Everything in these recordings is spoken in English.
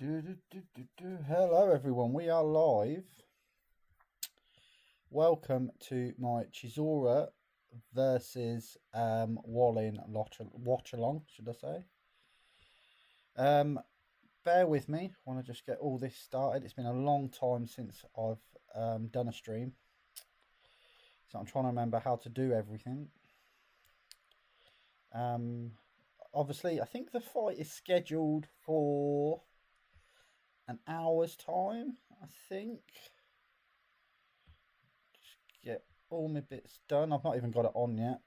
Hello everyone, we are live. Welcome to my Chisora versus Wallin watch along, should I say. Bear with me, I want to just get all this started. It's been a long time since I've done a stream, so I'm trying to remember how to do everything. Obviously, I think the fight is scheduled for an hour's time, I think. Just get all my bits done. I've not even got it on yet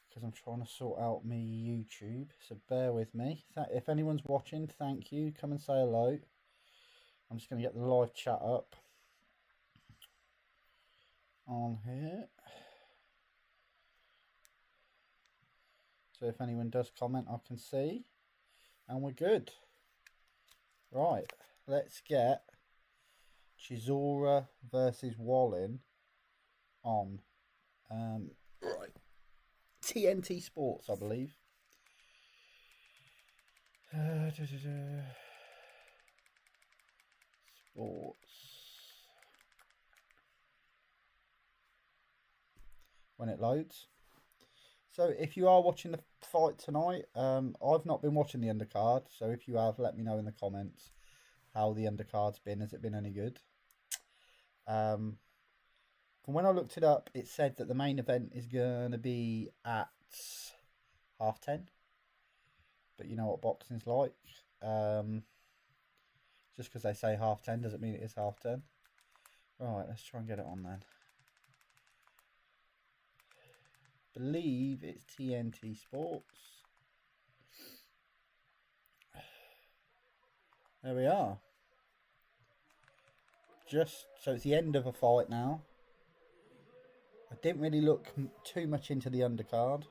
because I'm trying to sort out my YouTube, so bear with me. If anyone's watching, thank you. Come and say hello. I'm just going to get the live chat up on here, so if anyone does comment, I can see, and we're good. Right, let's get Chisora versus Wallin on. Right, TNT Sports, I believe. Sports. When it loads. So if you are watching the fight tonight, I've not been watching the undercard, so if you have, let me know in the comments how the undercard's been. Has it been any good? From when I looked it up, it said that the main event is going to be at 10:30. But you know what boxing's like. Just because they say 10:30 doesn't mean it is 10:30. Right, let's try and get it on then. Believe it's TNT Sports. There we are. So it's the end of a fight now. I didn't really look too much into the undercard.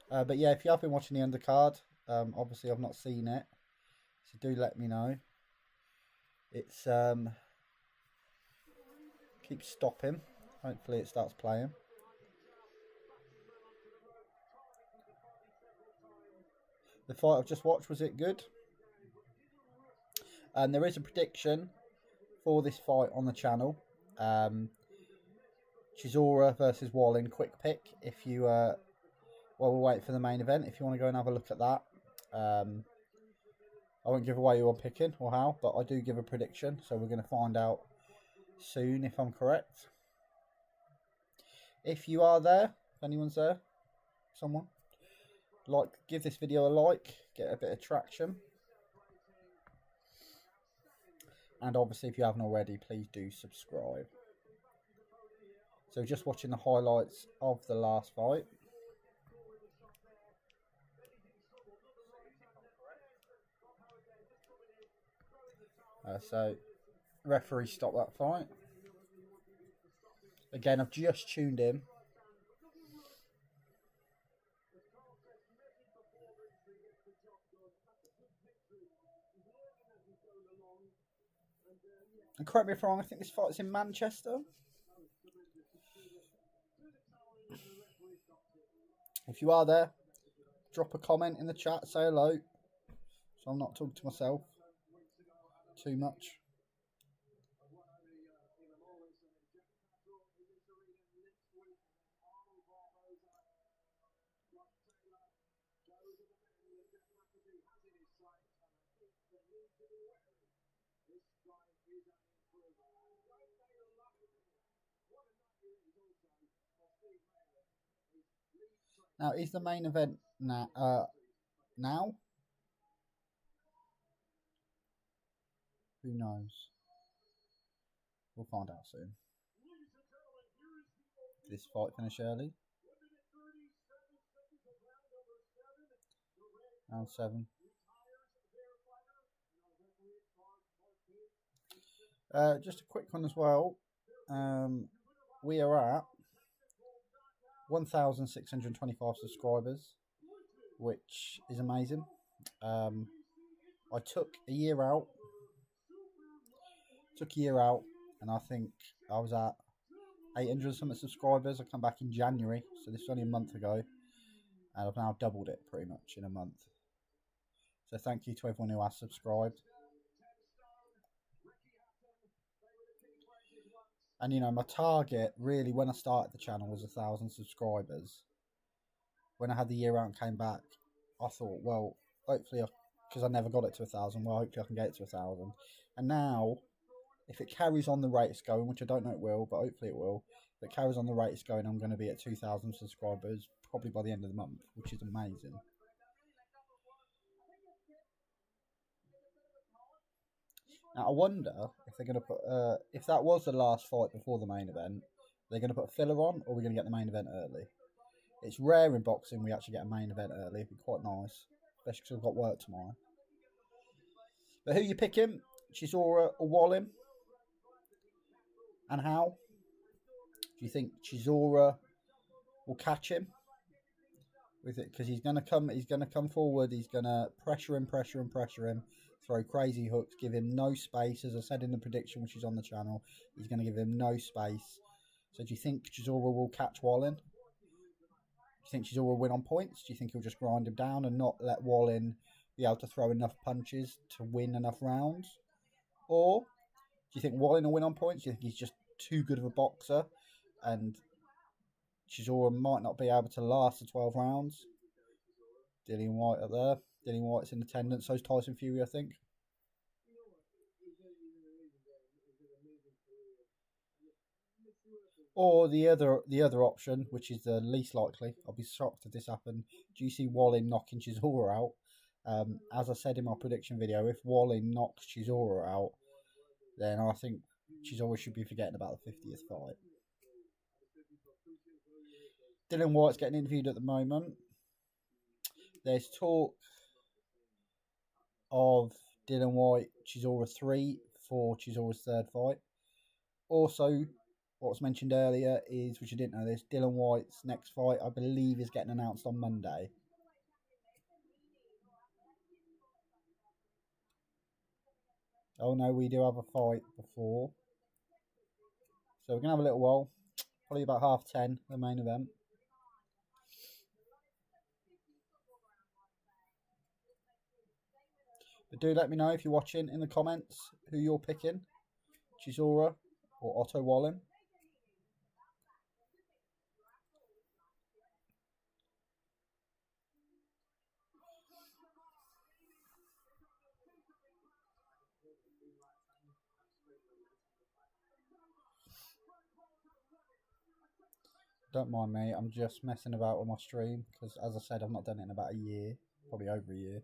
But yeah, if you have been watching the undercard, obviously I've not seen it, so do let me know. It's keep stopping. Hopefully it starts playing. The fight I've just watched, was it good? And there is a prediction for this fight on the channel. Chisora versus Wallin, quick pick. If you well, we'll wait for the main event. If you want to go and have a look at that. I won't give away who I'm picking or how, but I do give a prediction. So we're going to find out soon if I'm correct. If you are there, if anyone's there, someone, give this video a like, get a bit of traction. And obviously, if you haven't already, please do subscribe. So just watching the highlights of the last fight. So referee stopped that fight. Again, I've just tuned in. And correct me if I'm wrong, I think this fight's in Manchester. If you are there, drop a comment in the chat, say hello, so I'm not talking to myself too much. Now, is the main event now? Who knows? We'll find out soon. Did this fight finish early? Round 7. Just a quick one as well. We are at 1,625 subscribers, which is amazing. I took a year out. And I think I was at 800 something subscribers. I come back in January, so this was only a month ago, and I've now doubled it pretty much in a month. So thank you to everyone who has subscribed. And you know, my target really when I started the channel was 1,000 subscribers. When I had the year out and came back, I thought, well, hopefully, because I never got it to 1,000, well, hopefully I can get it to 1,000. And now, if it carries on the rate it's going, which I don't know it will, but hopefully it will, if it carries on the rate it's going, I'm going to be at 2,000 subscribers probably by the end of the month, which is amazing. Now, I wonder if they're going to put, if that was the last fight before the main event, they're going to put a filler on, or we're going to get the main event early. It's rare in boxing we actually get a main event early. It'd be quite nice, especially because I've got work tomorrow. But who you picking? Chisora or Wallin? And how? Do you think Chisora will catch him with it? Because he's going to come forward. He's going to pressure him, throw crazy hooks, give him no space. As I said in the prediction, which is on the channel, he's going to give him no space. So do you think Chisora will catch Wallin? Do you think Chisora will win on points? Do you think he'll just grind him down and not let Wallin be able to throw enough punches to win enough rounds? Or do you think Wallin will win on points? Do you think he's just too good of a boxer and Chisora might not be able to last the 12 rounds? Dillian Whyte up there. Dillian Whyte's in attendance. So's Tyson Fury, I think. Or the other option, which is the least likely, I'll be shocked if this happened. Do you see Wallin knocking Chisora out? As I said in my prediction video, if Wallin knocks Chisora out, then I think Chisora should be forgetting about the 50th fight. Dillian Whyte's getting interviewed at the moment. There's talk of Dillian Whyte, Chisora 3 for Chisora's third fight. Also, what was mentioned earlier is, which I didn't know this, Dillian Whyte's next fight, I believe, is getting announced on Monday. Oh no, we do have a fight before. So we're going to have a little while. Probably about 10:30, the main event. But do let me know if you're watching in the comments who you're picking. Chisora or Otto Wallin. Don't mind me, I'm just messing about with my stream because, as I said, I've not done it in about a year, probably over a year.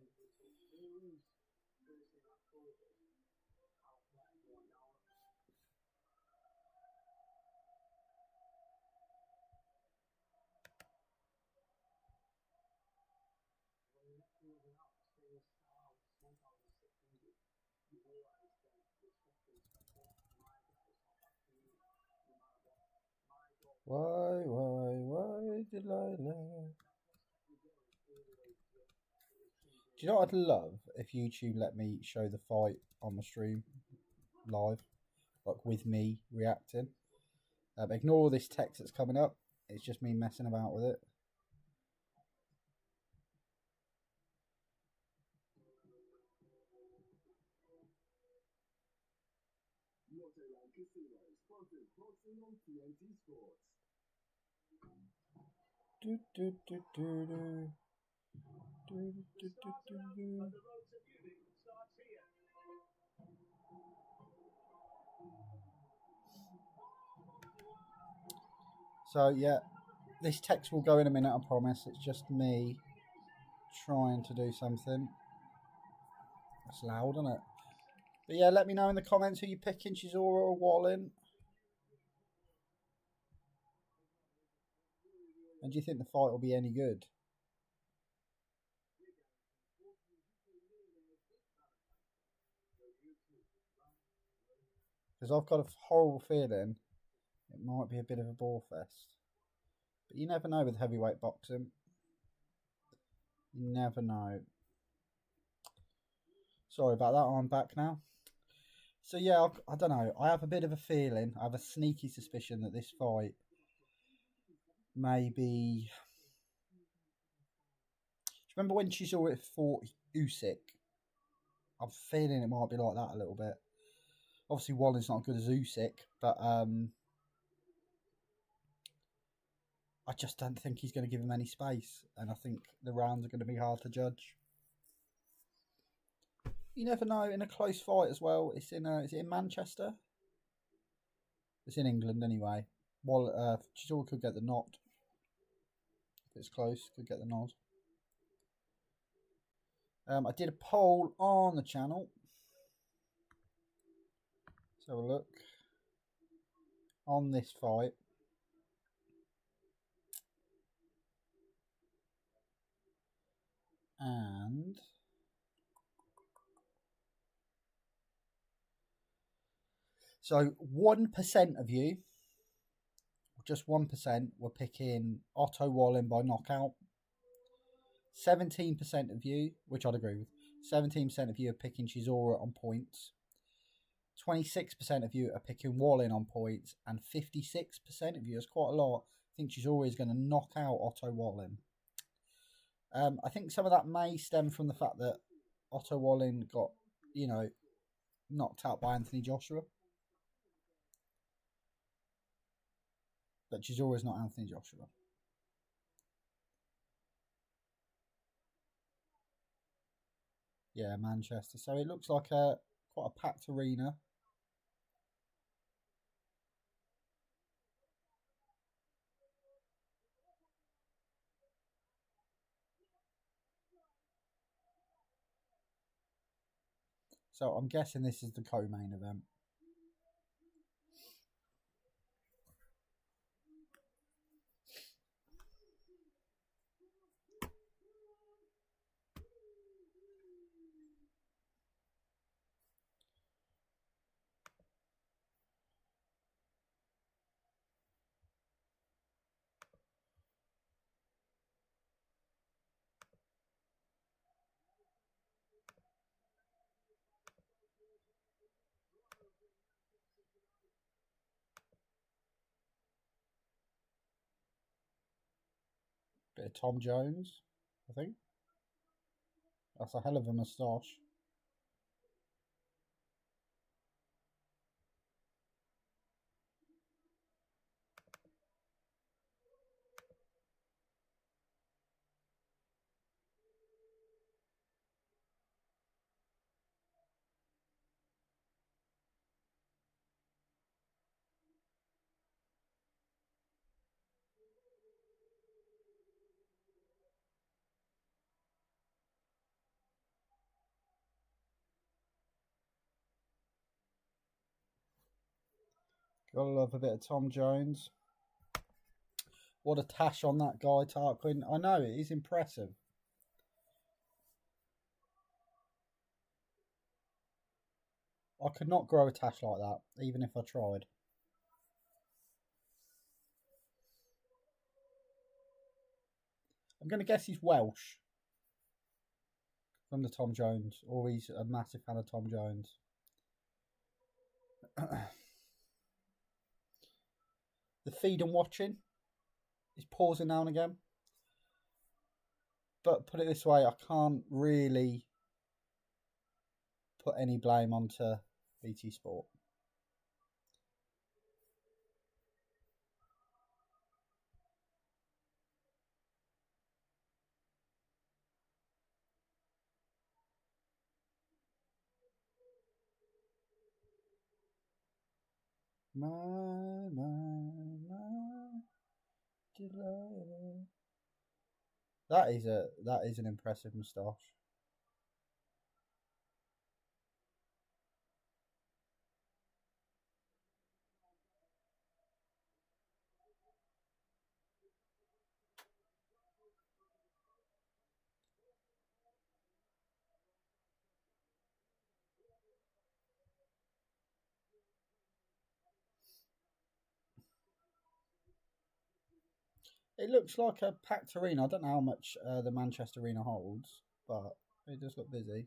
Why did I love? Do you know what I'd love if YouTube let me show the fight on the stream live, like with me reacting? Ignore all this text that's coming up. It's just me messing about with it. So yeah, this text will go in a minute, I promise. It's just me trying to do something. That's loud, isn't it? But yeah, let me know in the comments who you're picking, Chisora or Wallin. And do you think the fight will be any good? Because I've got a horrible feeling it might be a bit of a bore fest. But you never know with heavyweight boxing. You never know. Sorry about that, I'm back now. So yeah, I don't know. I have a bit of a feeling, I have a sneaky suspicion that this fight may be... Do you remember when Chisora fought Usyk I'm feeling it might be like that a little bit. Obviously, Wallin's not as good as Usyk, but I just don't think he's going to give him any space, and I think the rounds are going to be hard to judge. You never know in a close fight as well. Is it in Manchester? It's in England anyway. Well, Chisora could get the nod. If it's close, could get the nod. I did a poll on the channel. Let's have a look on this fight. And so 1% of you, just 1%, were picking Otto Wallin by knockout. 17% of you, which I'd agree with, 17% of you are picking Chisora on points. 26% of you are picking Wallin on points, and 56% of you, that's quite a lot, think Chisora is going to knock out Otto Wallin. I think some of that may stem from the fact that Otto Wallin got, knocked out by Anthony Joshua. But Chisora is not Anthony Joshua. Yeah, Manchester. So it looks like quite a packed arena. So I'm guessing this is the co-main event. Bit of Tom Jones, I think. That's a hell of a moustache. Gotta love a bit of Tom Jones. What a tash on that guy, Tarquin. I know, it is impressive. I could not grow a tash like that, even if I tried. I'm going to guess he's Welsh. From the Tom Jones. Or he's a massive fan of Tom Jones. The feed and watching is pausing now and again. But put it this way, I can't really put any blame onto BT Sport. That is an impressive moustache. It looks like a packed arena. I don't know how much the Manchester arena holds, but it does look busy.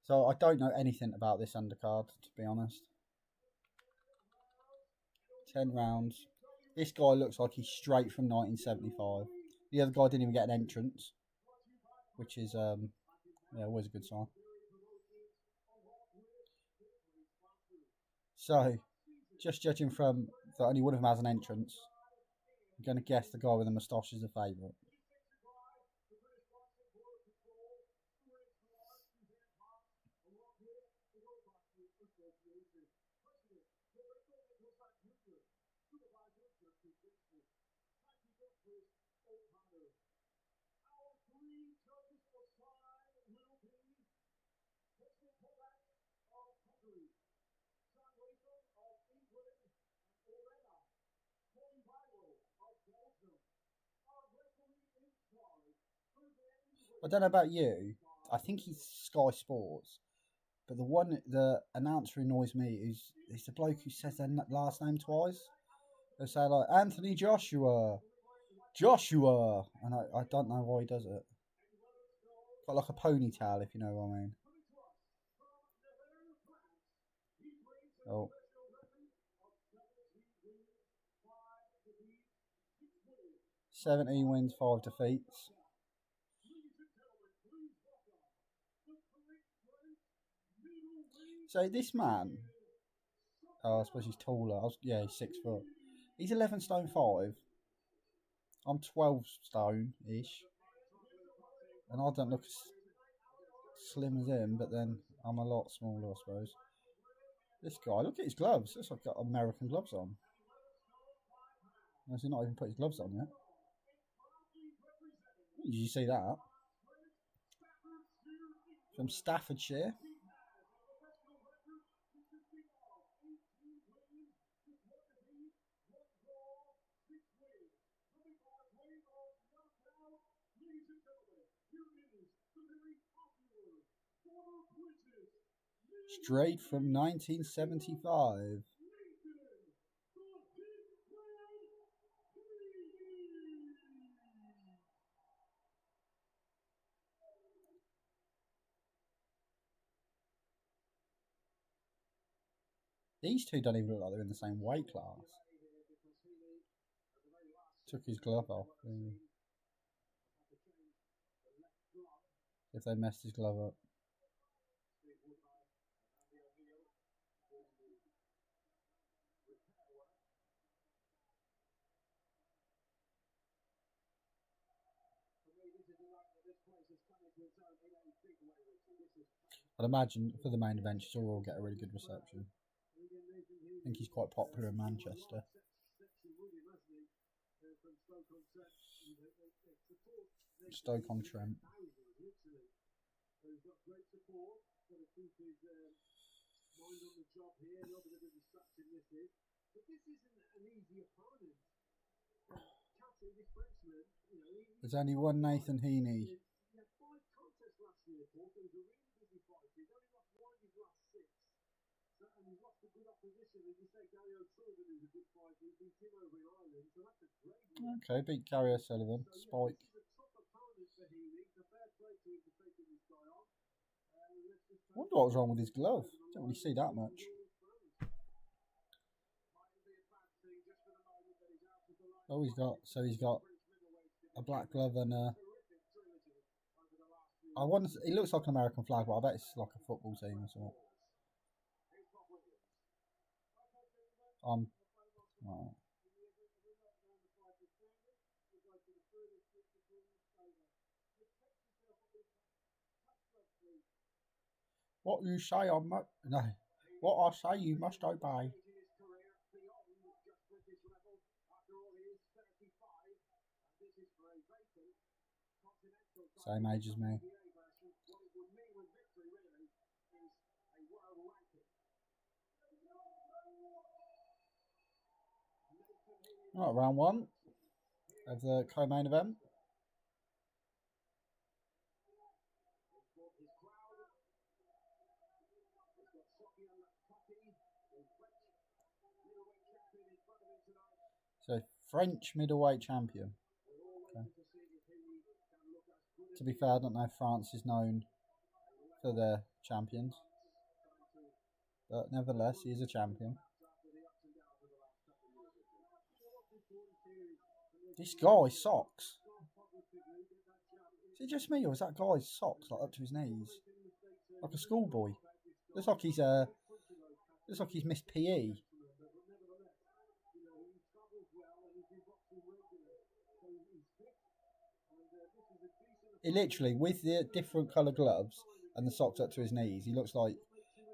So I don't know anything about this undercard, to be honest. 10 rounds. This guy looks like he's straight from 1975. The other guy didn't even get an entrance, which is always a good sign. So, just judging from that only one of them has an entrance, I'm going to guess the guy with the moustache is a favourite. I don't know about you. I think he's Sky Sports, but the announcer annoys me. He's the bloke who says their last name twice. They say like Anthony Joshua, and I don't know why he does it. Got like a ponytail, if you know what I mean. Oh. "17 wins, 5 defeats. So this man, I suppose he's taller. He's 6 foot. He's 11 stone 5. I'm 12 stone ish, and I don't look as slim as him. But then I'm a lot smaller, I suppose. This guy, look at his gloves. Looks like he's got American gloves on. Has he not even put his gloves on yet? Did you see that? From Staffordshire. Straight from 1975. These two don't even look like they're in the same weight class. Took his glove off. If they messed his glove up. I'd imagine for the main event, Chisora will get a really good reception. I think he's quite popular in Manchester. Stoke-on-Trent. There's only one Nathan Heaney. Okay, beat Gary O'Sullivan. Spike. I wonder what was wrong with his glove. Don't really see that much. Oh, he's got a black glove and it looks like an American flag, but I bet it's like a football team or something. Right. What you say, what I say, you must obey. Same age as me. Right, round 1 of the co-main event. So, French middleweight champion. Okay. To be fair, I don't know if France is known for the champions. But nevertheless, he is a champion. This guy's socks. Is it just me, or is that guy's socks like up to his knees, like a schoolboy? Looks like he's missed PE. It literally, with the different colour gloves and the socks up to his knees, he looks like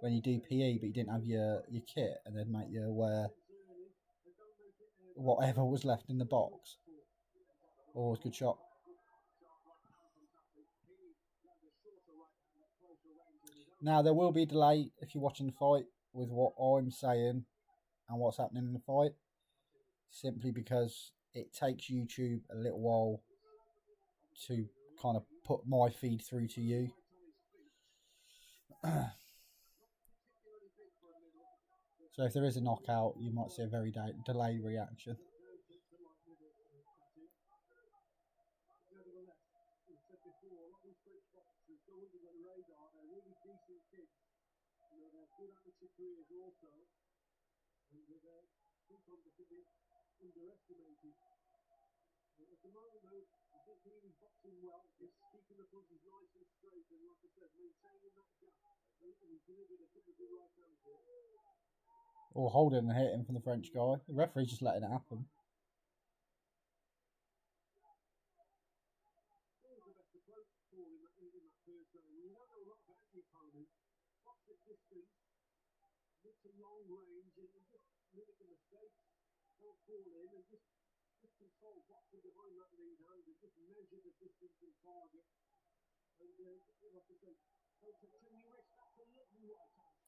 when you do PE, but you didn't have your kit, and they'd make you wear whatever was left in the box. Oh, good shot. Now, there will be a delay if you're watching the fight with what I'm saying and what's happening in the fight, simply because it takes YouTube a little while to kind of put my feed through to you. So if there is a knockout, you might see a very delayed reaction. Or holding and hitting from the French guy. The referee's just letting it happen.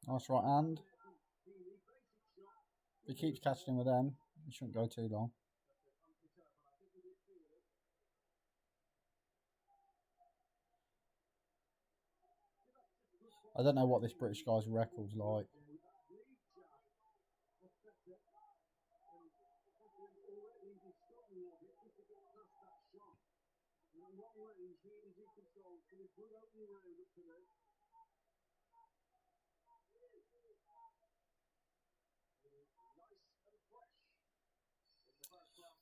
Nice right hand. If he keeps catching him with them, it shouldn't go too long. I don't know what this British guy's record's like.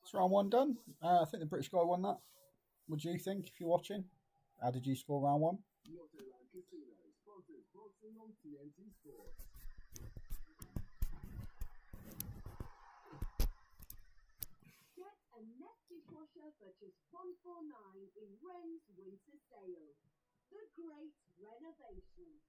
It's round one done. I think the British guy won that. What do you think if you're watching? How did you score round one? Get a Nest dishwasher for just $149 in Wren's winter sale. The Great Renovation.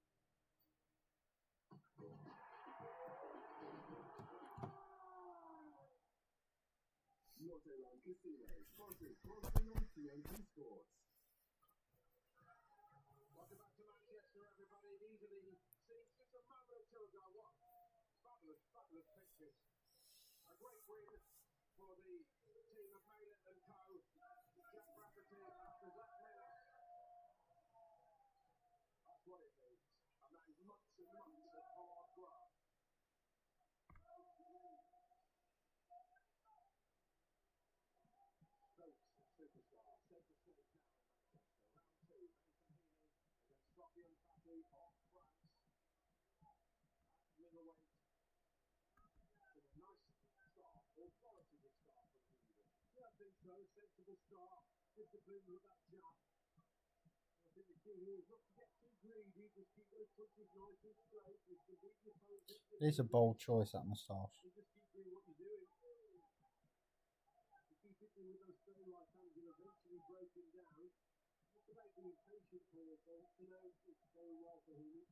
Lottoland Casino sponsors sponsoring on TNT Sports. Welcome back to Manchester, everybody. These are the scenes just a moment or two ago. What fabulous, fabulous pictures. A great win for the team of Maylett and Co. Jack Rafferty after Zach Miller. That's what it means. And that is months and months of hard graft. Superstar, centre city town of Manchester. Round two, Benny against Sofian Fatih of France. At middleweight. With a nice start, authoritative start from Healy. Yeah, I think so. Sensible start, discipline with that jab. I think the key here is not to get too greedy, just keep those punches nice and straight. You can beat your opponent. It is a bold choice, that moustache. You just keep doing what you're doing. With those very right hands, you'll eventually break him down. Just about the impatient for you know, it's very well for him.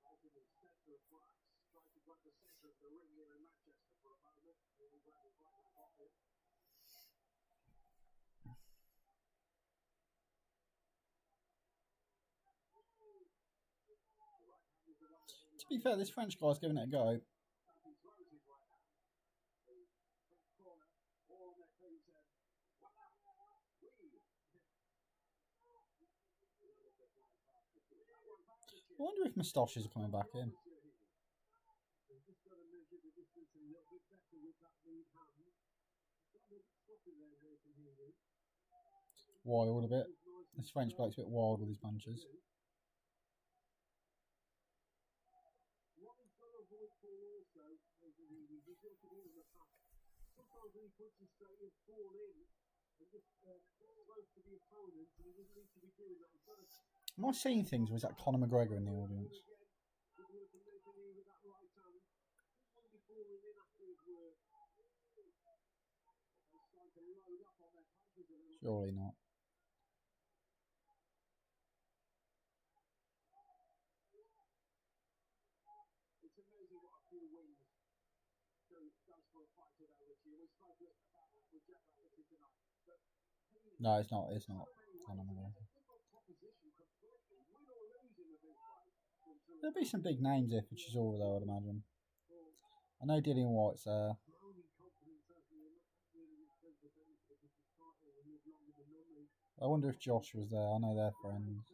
Right in the centre of France, trying to grab the centre of the ring here in Manchester for a moment. Really glad his right back off him. To be fair, this French guy's giving it a go. I wonder if moustaches are coming back in. Wild a bit. This French bloke's a bit wild with his punches. What he's got to avoid Paul also, he's got to be in the pack. Sometimes when he punches straight, he'll fall in and just get close to the opponent, and he doesn't need to be doing that. He's got to. Am I seeing things, or is that Conor McGregor in the audience? Surely not. It's amazing what a few wins does for a fighter, though, Richie. We spoke about that with Jack Richie tonight. But no, it's not. It's not. Conor McGregor. There'll be some big names here for Chisora, though, I'd imagine. I know Dillian White's there. I wonder if Josh was there. I know they're friends.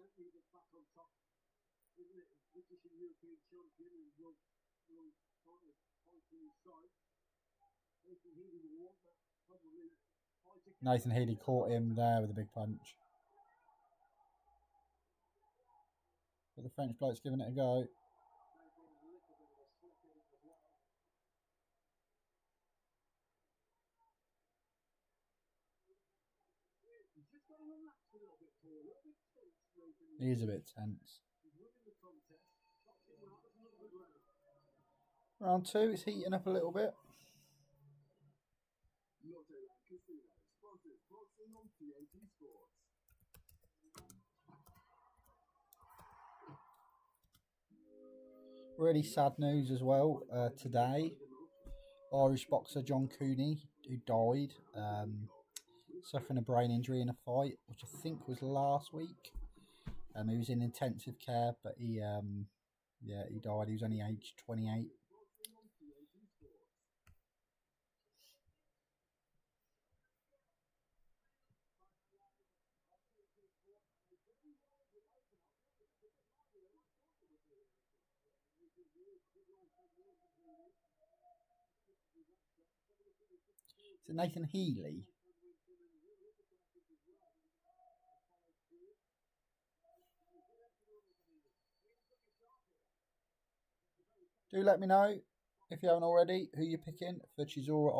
Nathan Healy caught him there with a big punch. But the French bloke's giving it a go. He is a bit tense. Round 2, it's heating up a little bit. Really sad news as well today. Irish boxer John Cooney, who died, suffering a brain injury in a fight, which I think was last week. He was in intensive care, but he died. He was only aged 28. Is it Nathan Healy? Do let me know, if you haven't already, who you're picking for Chisora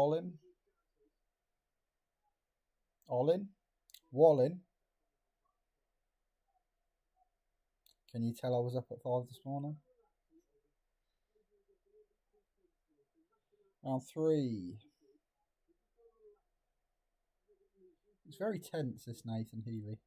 Wallin? Can you tell I was up at 5 this morning? Round 3. It's very tense, this Nathan Healy.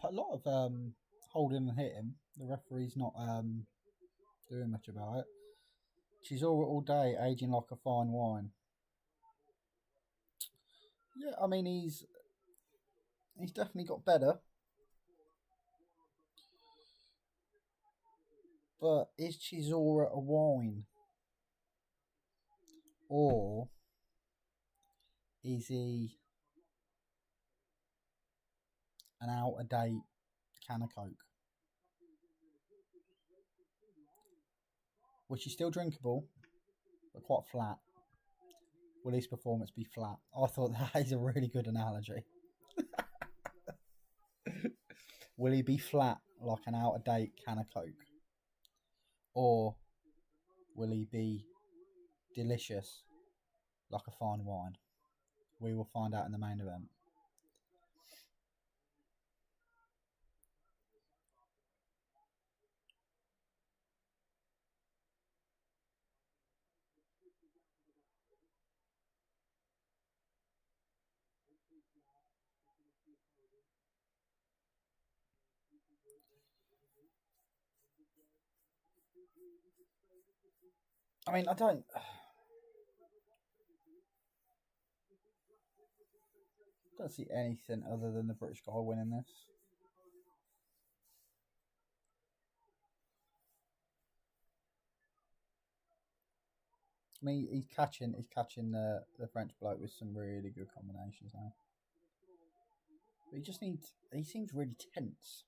A lot of holding and hitting. The referee's not doing much about it. Chisora all day, aging like a fine wine. Yeah, I mean he's definitely got better. But is Chisora a wine? Or is he an out-of-date can of Coke? Which is still drinkable, but quite flat. Will his performance be flat? I thought that is a really good analogy. Will he be flat like an out-of-date can of Coke? Or will he be delicious like a fine wine? We will find out in the main event. I mean, I don't see anything other than the British guy winning this. I mean, he's catching the French bloke with some really good combinations now. But he seems really tense.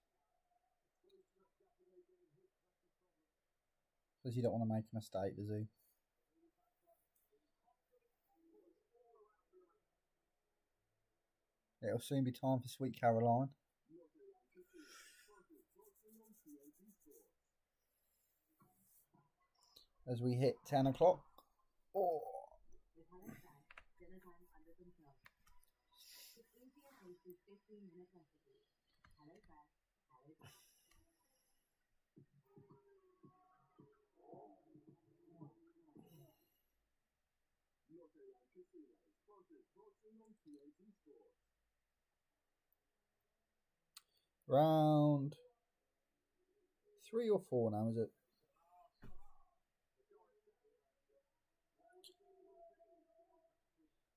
Because he don't want to make a mistake, does he? It'll soon be time for Sweet Caroline. As we hit 10 o'clock. Oh. Round 3 or 4 now, is it?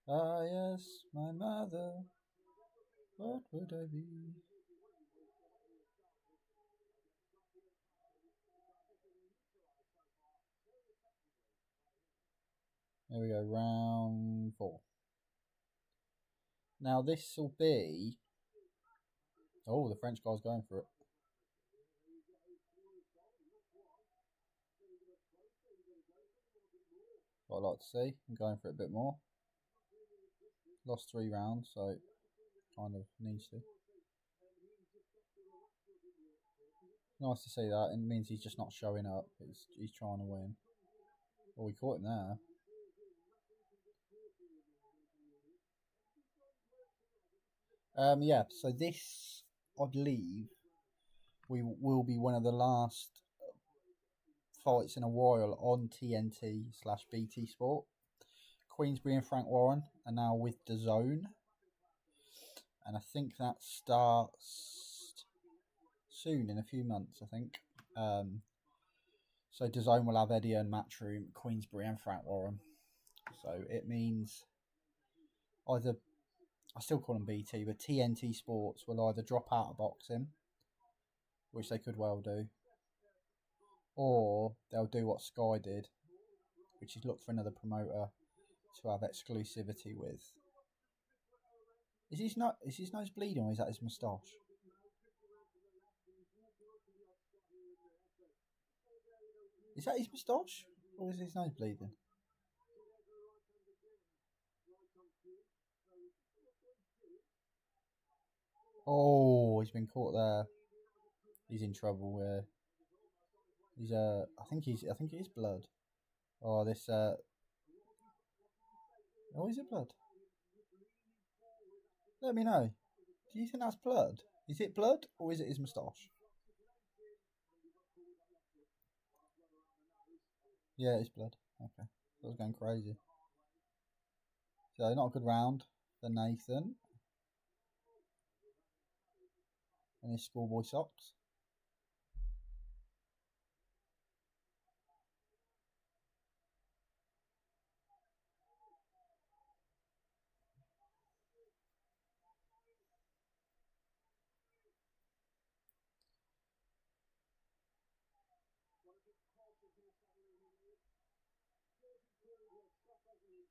Ah, yes, my mother, what would I be? There we go, round 4. Now this will be... Oh, the French guy's going for it. What I'd like to see. I'm going for it a bit more. Lost 3 rounds, so kind of needs to. Nice to see that. It means he's just not showing up. He's trying to win. Well, we caught him there. Yeah, so this, I believe, will be one of the last fights in a while on TNT/BT Sport. Queensberry and Frank Warren are now with DAZN, and I think that starts soon, in a few months, I think. So DAZN will have Eddie and Matchroom, Queensberry and Frank Warren. So it means either, I still call them BT, but TNT Sports will either drop out of boxing, which they could well do, or they'll do what Sky did, which is look for another promoter to have exclusivity with. Is his nose bleeding, or is that his moustache? Is that his moustache, or is his nose bleeding? Oh, he's been caught there. He's in trouble. He's I think it is blood. Oh, this oh, is it blood? Let me know. Do you think that's blood? Is it blood, or is it his moustache? Yeah, it's blood. Okay, I was going crazy. So not a good round for Nathan and his schoolboy socks.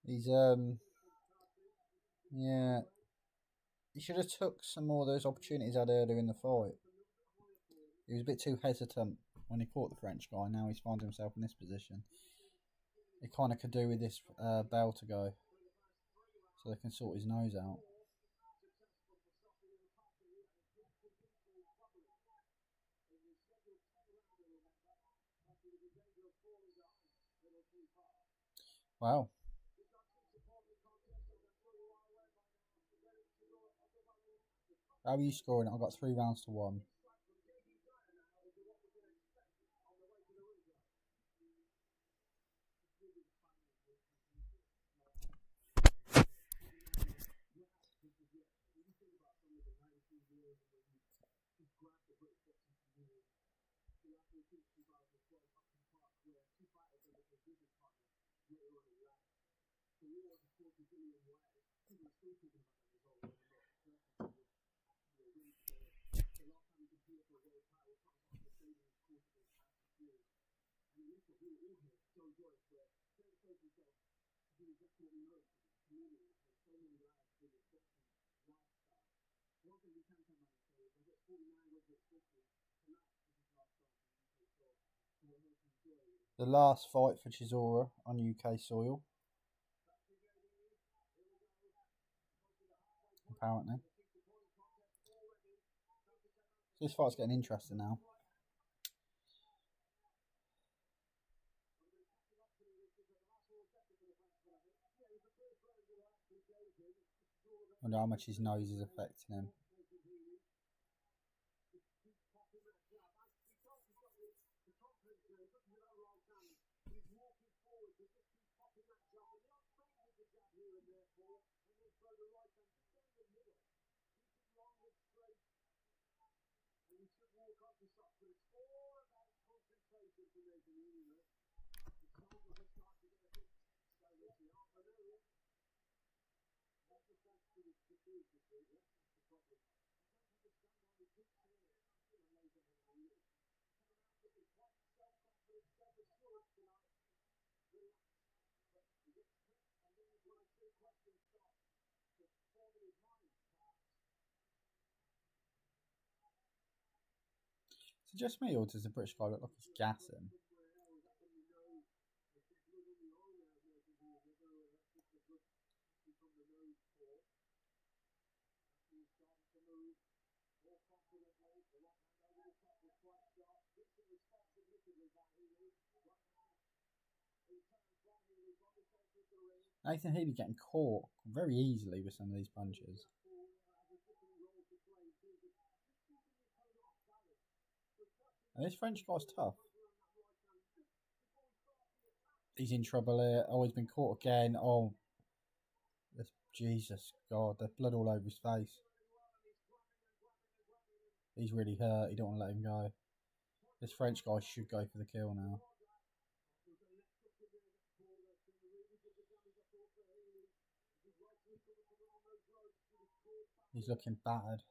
He's yeah. He should have took some more of those opportunities he had earlier in the fight. He was a bit too hesitant when he caught the French guy. Now he's found himself in this position. It kind of could do with this bell to go, so they can sort his nose out. Wow. How are you scoring? I've got 3 rounds to 1. years and when she grabbed the British boxing community. She actually since 2012 Upton Park, where she battled her little business partner later on in life. The war was, of course, a billion ways. People are still talking about that result. Whether or not Turkey would, win today. The last time we competed for a world title was on the stadium, of course, against Tyson Fury. And listen, we were all here, Joe Joyce, where Derek shows himself to be exactly what we know him to be. Comedian, has so many lives with his boxing lifestyle. One thing we can come out and say is, whether it's 49, whether it's 50, tonight is his last chance on UK soil. So we're here to enjoy it. The last fight for Chisora on UK soil. Apparently. This fight's getting interesting now. I wonder how much his nose is affecting him. And you should walk up to shots, but it's all about concentration for Nathan, you know. The shoulders are starting to get a bit slowly up, I know, yeah. That's the thanks to the fatigue, you see, that's the problem. I don't understand why we keep saying it, Nathan, and you came out looking quite self-confident, self-assured tonight. Relax, but he gets tricked, and then when I say questions start to form in his mind, perhaps. Is it just me, or does the British guy look like he's gassing? Nathan Healy getting caught very easily with some of these punches. And this French guy's tough. He's in trouble here. Oh, he's been caught again. Oh, this, Jesus God, there's blood all over his face. He's really hurt. He don't want to let him go. This French guy should go for the kill now. He's looking battered.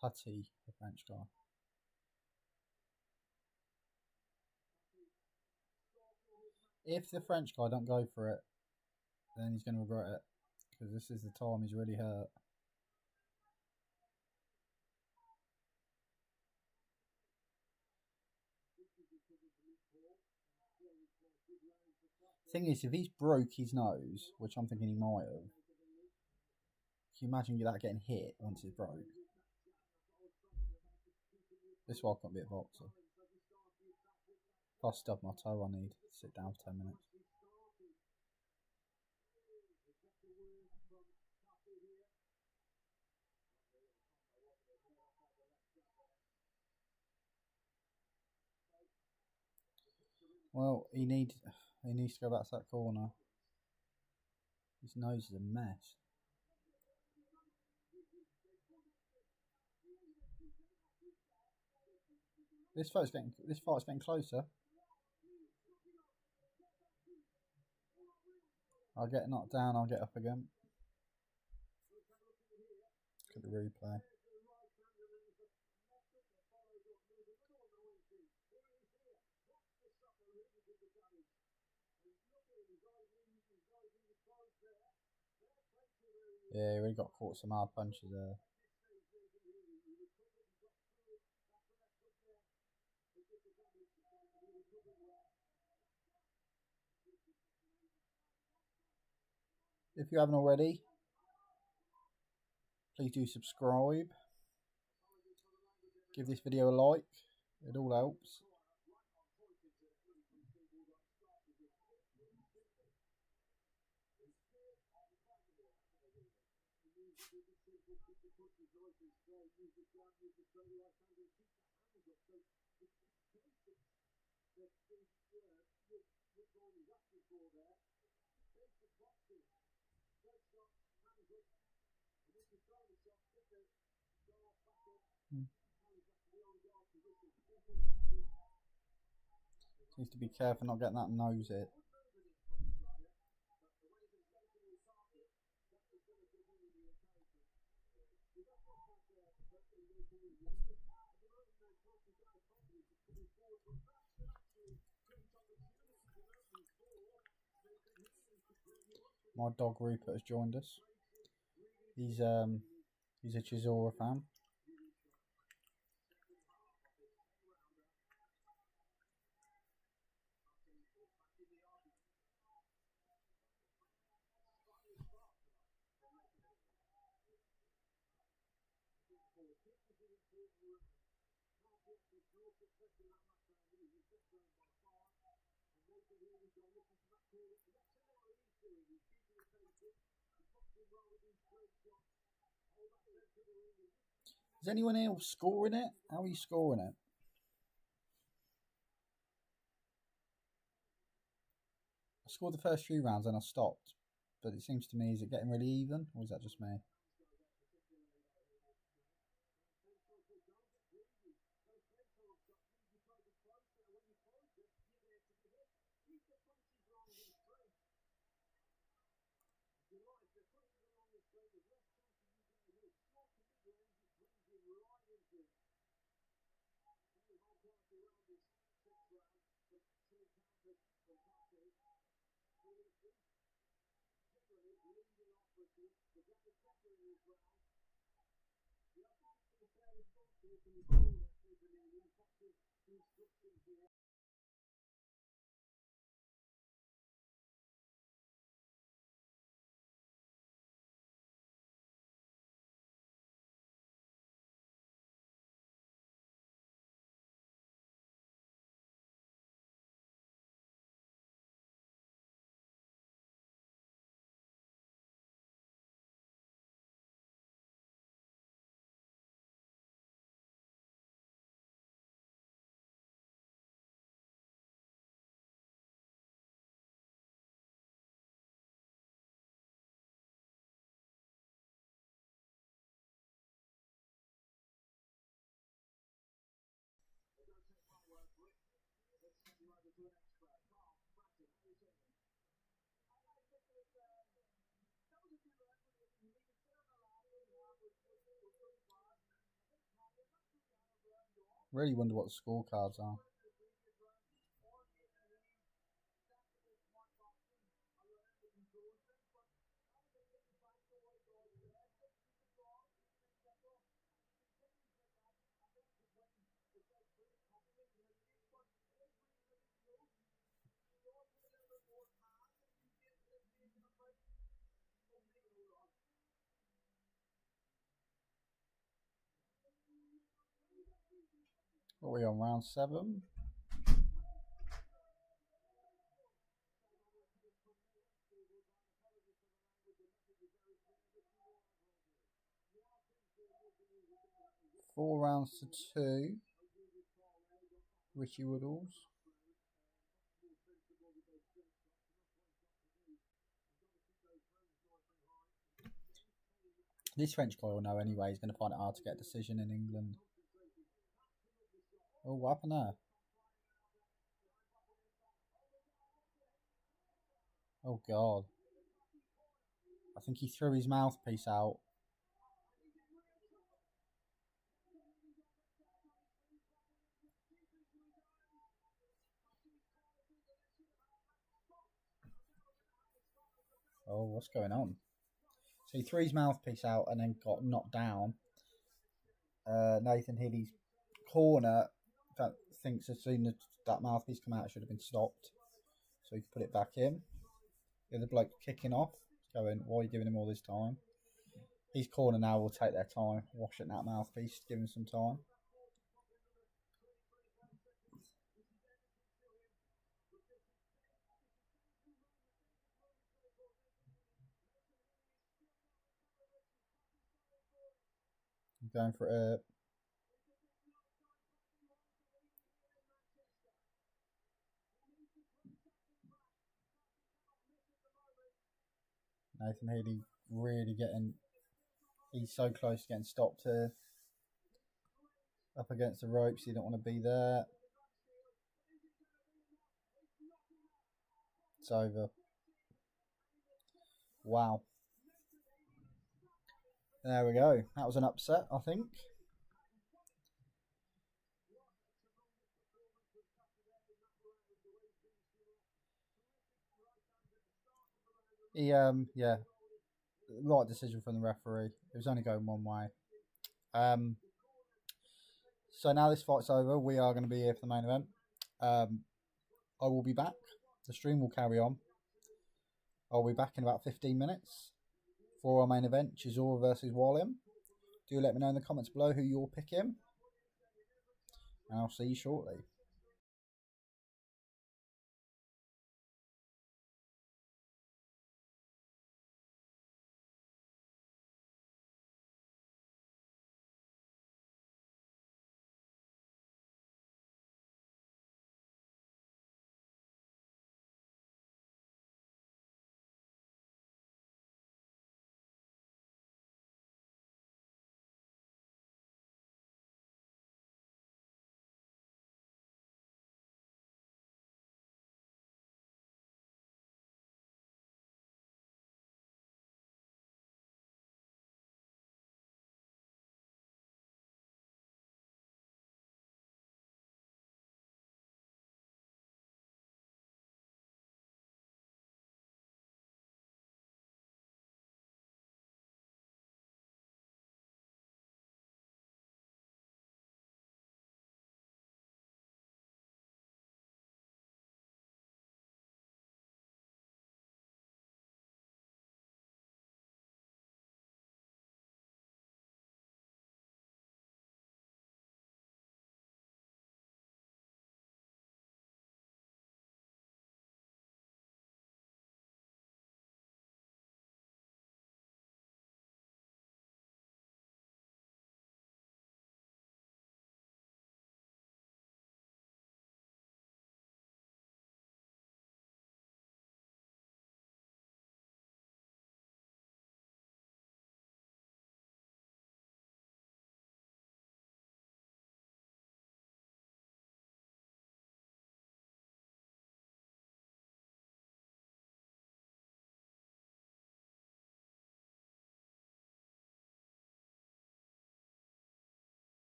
Cutty, the French guy. If the French guy don't go for it, then he's going to regret it. Because this is the time he's really hurt. Thing is, if he's broke his nose, which I'm thinking he might have, can you imagine that getting hit once it's broke? This one can't be a boxer. If I stub my toe, I need to sit down for 10 minutes. Well, he needs to go back to that corner. His nose is a mess. This fight's getting closer. I'll get knocked down, I'll get up again. Look at the replay. Yeah, he really got caught some hard punches there. If you haven't already, please do subscribe. Give this video a like. It all helps. Needs to be careful not getting that nose hit. My dog Rupert has joined us. He's a Chisora fan. Is anyone else scoring it? How are you scoring it? I scored the first 3 rounds and I stopped. But it seems to me, is it getting really even? Or is that just me? Really wonder what the scorecards are. What are we on, round 7? Four rounds to 2. Richie Woodalls. This French guy will know anyway. He's going to find it hard to get a decision in England. Oh, what happened there? Oh, God. I think he threw his mouthpiece out. Oh, what's going on? So he threw his mouthpiece out and then got knocked down. Nathan Healy's corner that thinks as soon as that mouthpiece came out, it should have been stopped. So he put it back in. The other bloke kicking off, going, why are you giving him all this time? His corner now will take their time, washing that mouthpiece, give him some time. I'm going for it. Nathan Healy really getting... He's so close to getting stopped here. Up against the ropes, he don't want to be there. It's over. Wow. There we go. That was an upset, I think. Yeah, right decision from the referee. It was only going one way. So now this fight's over, we are going to be here for the main event. I will be back. The stream will carry on. I'll be back in about 15 minutes for our main event, Chisora versus Wallin. Do let me know in the comments below who you're picking. And I'll see you shortly.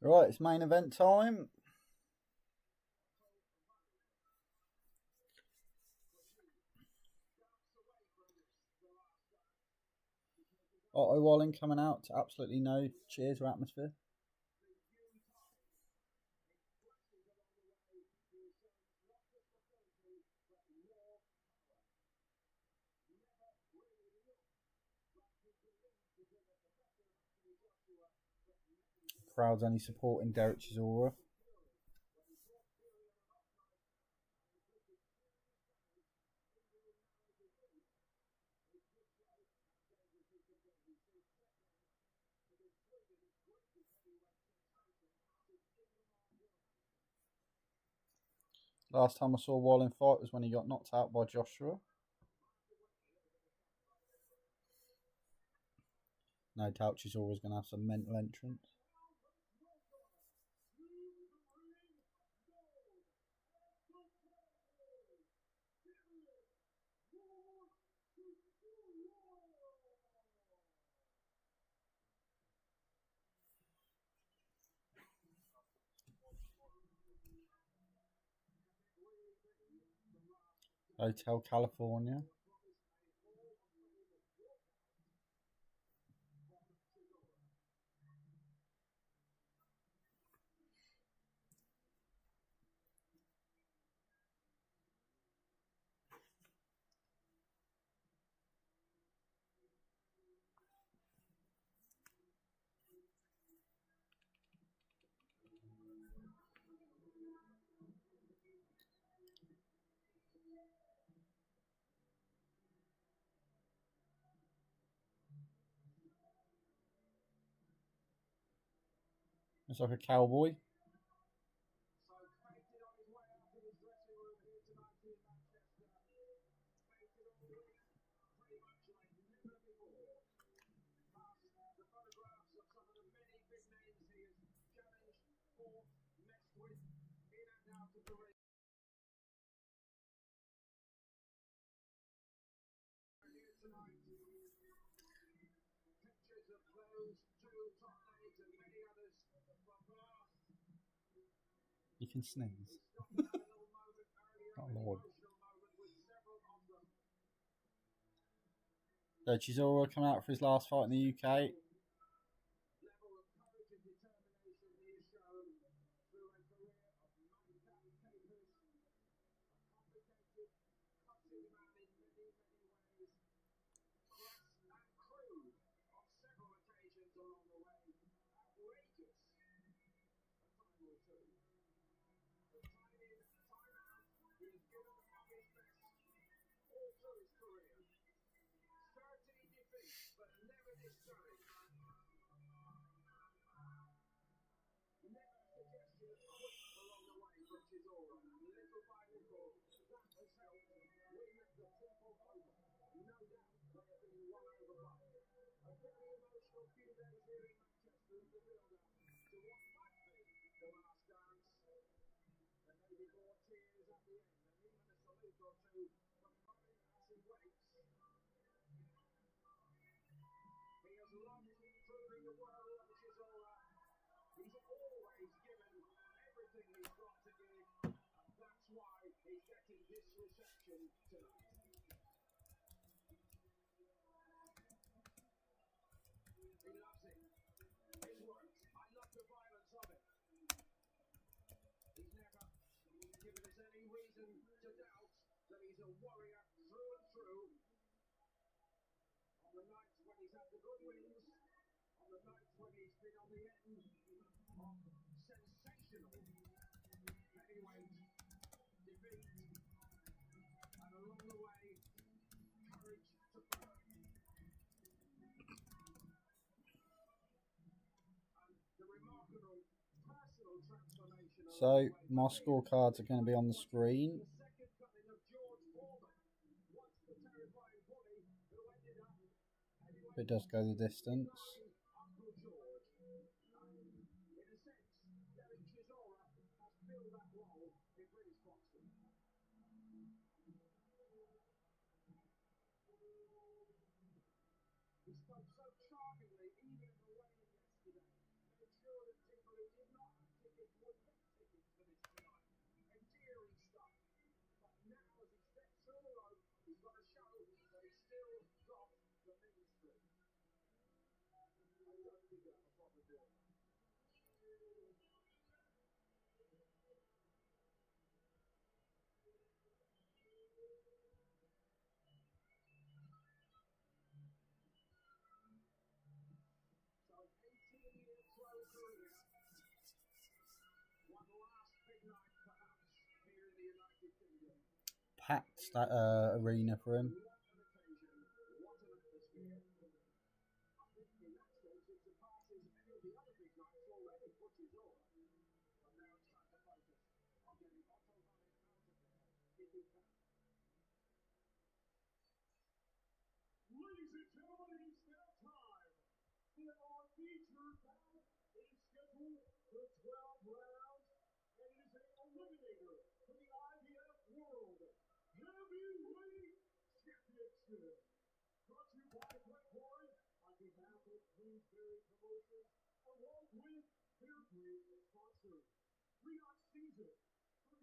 Right, it's main event time. Otto Wallin coming out to absolutely no cheers or atmosphere. Crowd's only supporting Derek Chisora. Last time I saw Wallin fight was when he got knocked out by Joshua. No doubt Chisora's going to have some mental entrance. Hotel California. It's like a cowboy. You can sneeze. Oh Lord. So Chisora coming out for his last fight in the UK. So my scorecards are going to be on the screen. It does go the distance. would get tickets for this tonight. Endearing stuff. But now as he steps through the rope, he's got to show that he's still got the ministry. I don't think he'll have a problem doing that. So an 18-year pro career. One last big night, perhaps, here in the United Kingdom. Packed that arena for him. What an occasion, what an atmosphere. I think in that sense it surpasses any of the other big nights already for Chisora. But now it's time to focus on getting Otto Wallin out of there if he can. Ladies and gentlemen, it is now time for our featured bout. It is scheduled for 12 rounds, and it is an eliminator for the IBF World Heavyweight Championship. Brought to you by Greg Warren on behalf of Queensberry Promotions, along with their great sponsors. 3-Ox Season,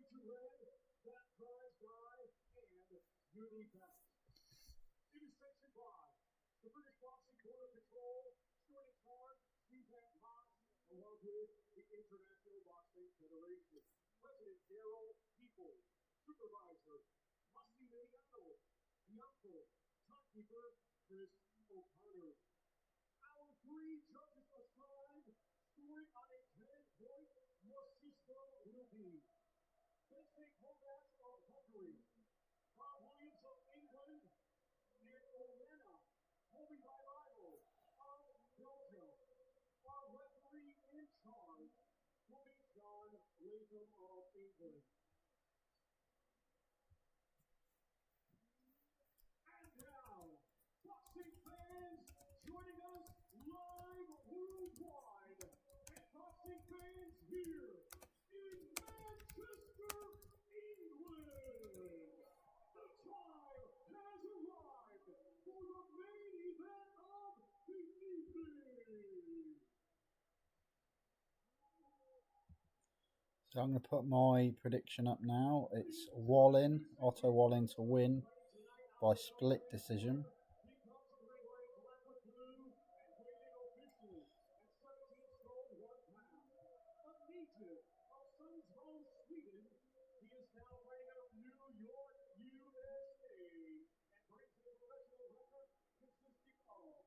32 Red, Fat Prize Guy, and Beauty Best. It is sanctioned by the British Boxing Board of Control, Stuart Card, Stephen Haas, along with the International Boxing Federation. President Daryl Peoples, Supervisor Musty Mediano, the uncle, timekeeper Chris O'Connor. Our 3 judges assigned, scoring on a 10-point more system will be Basic Horvath of Hungary, Bob Williams of England, and Olena, Colby Bilal of Belgium. Our referee in charge will be John Latham of England. And now, boxing fans joining us live worldwide, and boxing fans here in Manchester, England. The time has arrived for the main event of the evening. So I'm going to put my prediction up now. It's Wallin, Otto Wallin to win by split decision. He comes to the ring wearing black with blue and weighing officially at 17 stone 1 pound. A native of Sundsvall, Sweden, he is now fighting out of New York, USA, and brings a professional record consisting of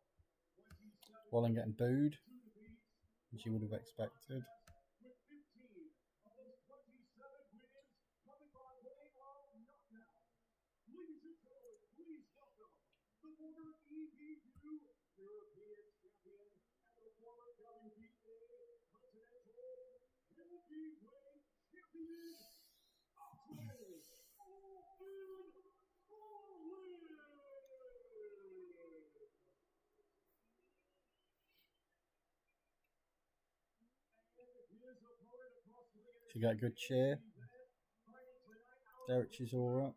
27 Wallin getting booed, 2 defeats, as you would have expected. with 15 of those 27 wins coming by way of knockout. Ladies and gentlemen, please welcome the former EBU European Champion and the former WBA Continental Heavyweight Champion, Otto Wallin. His opponent across the ring To get a good cheer, Derek Chisora.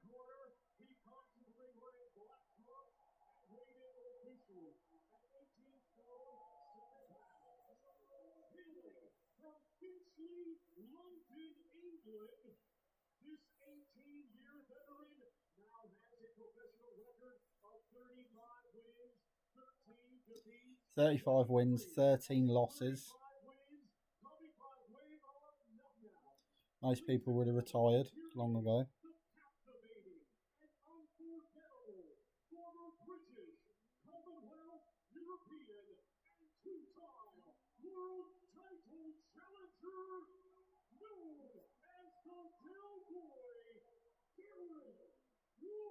he comes to the ring wearing black trunks and weighted officially at 18 stone 7 pounds. Hailing from Finchley, London, England, this 18-year veteran now has a professional record of 35 wins, 13 defeats, 35 wins, 13 losses. 5 wins coming by way of knockout. Most people would have retired long ago. The captivating and unforgettable former British, Commonwealth, European, and 2-time world title challenger, known as the Cowboy, Derek Chisora.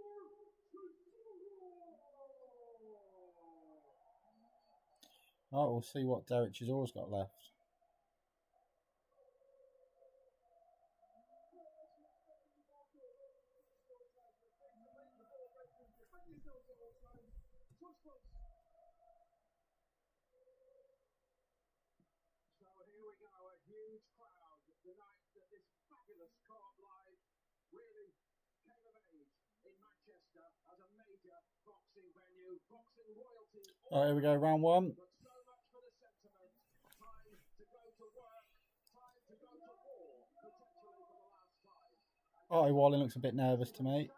Oh, we'll see what Derek Chisora's got left. So here we go, a huge crowd the night that this fabulous co-op live really came of age in Manchester as a major boxing venue, boxing royalty. All right, here we go, round 1. But so much for the sentiment. Time to go to work. Time to go to Otto Wallin looks a bit nervous to me.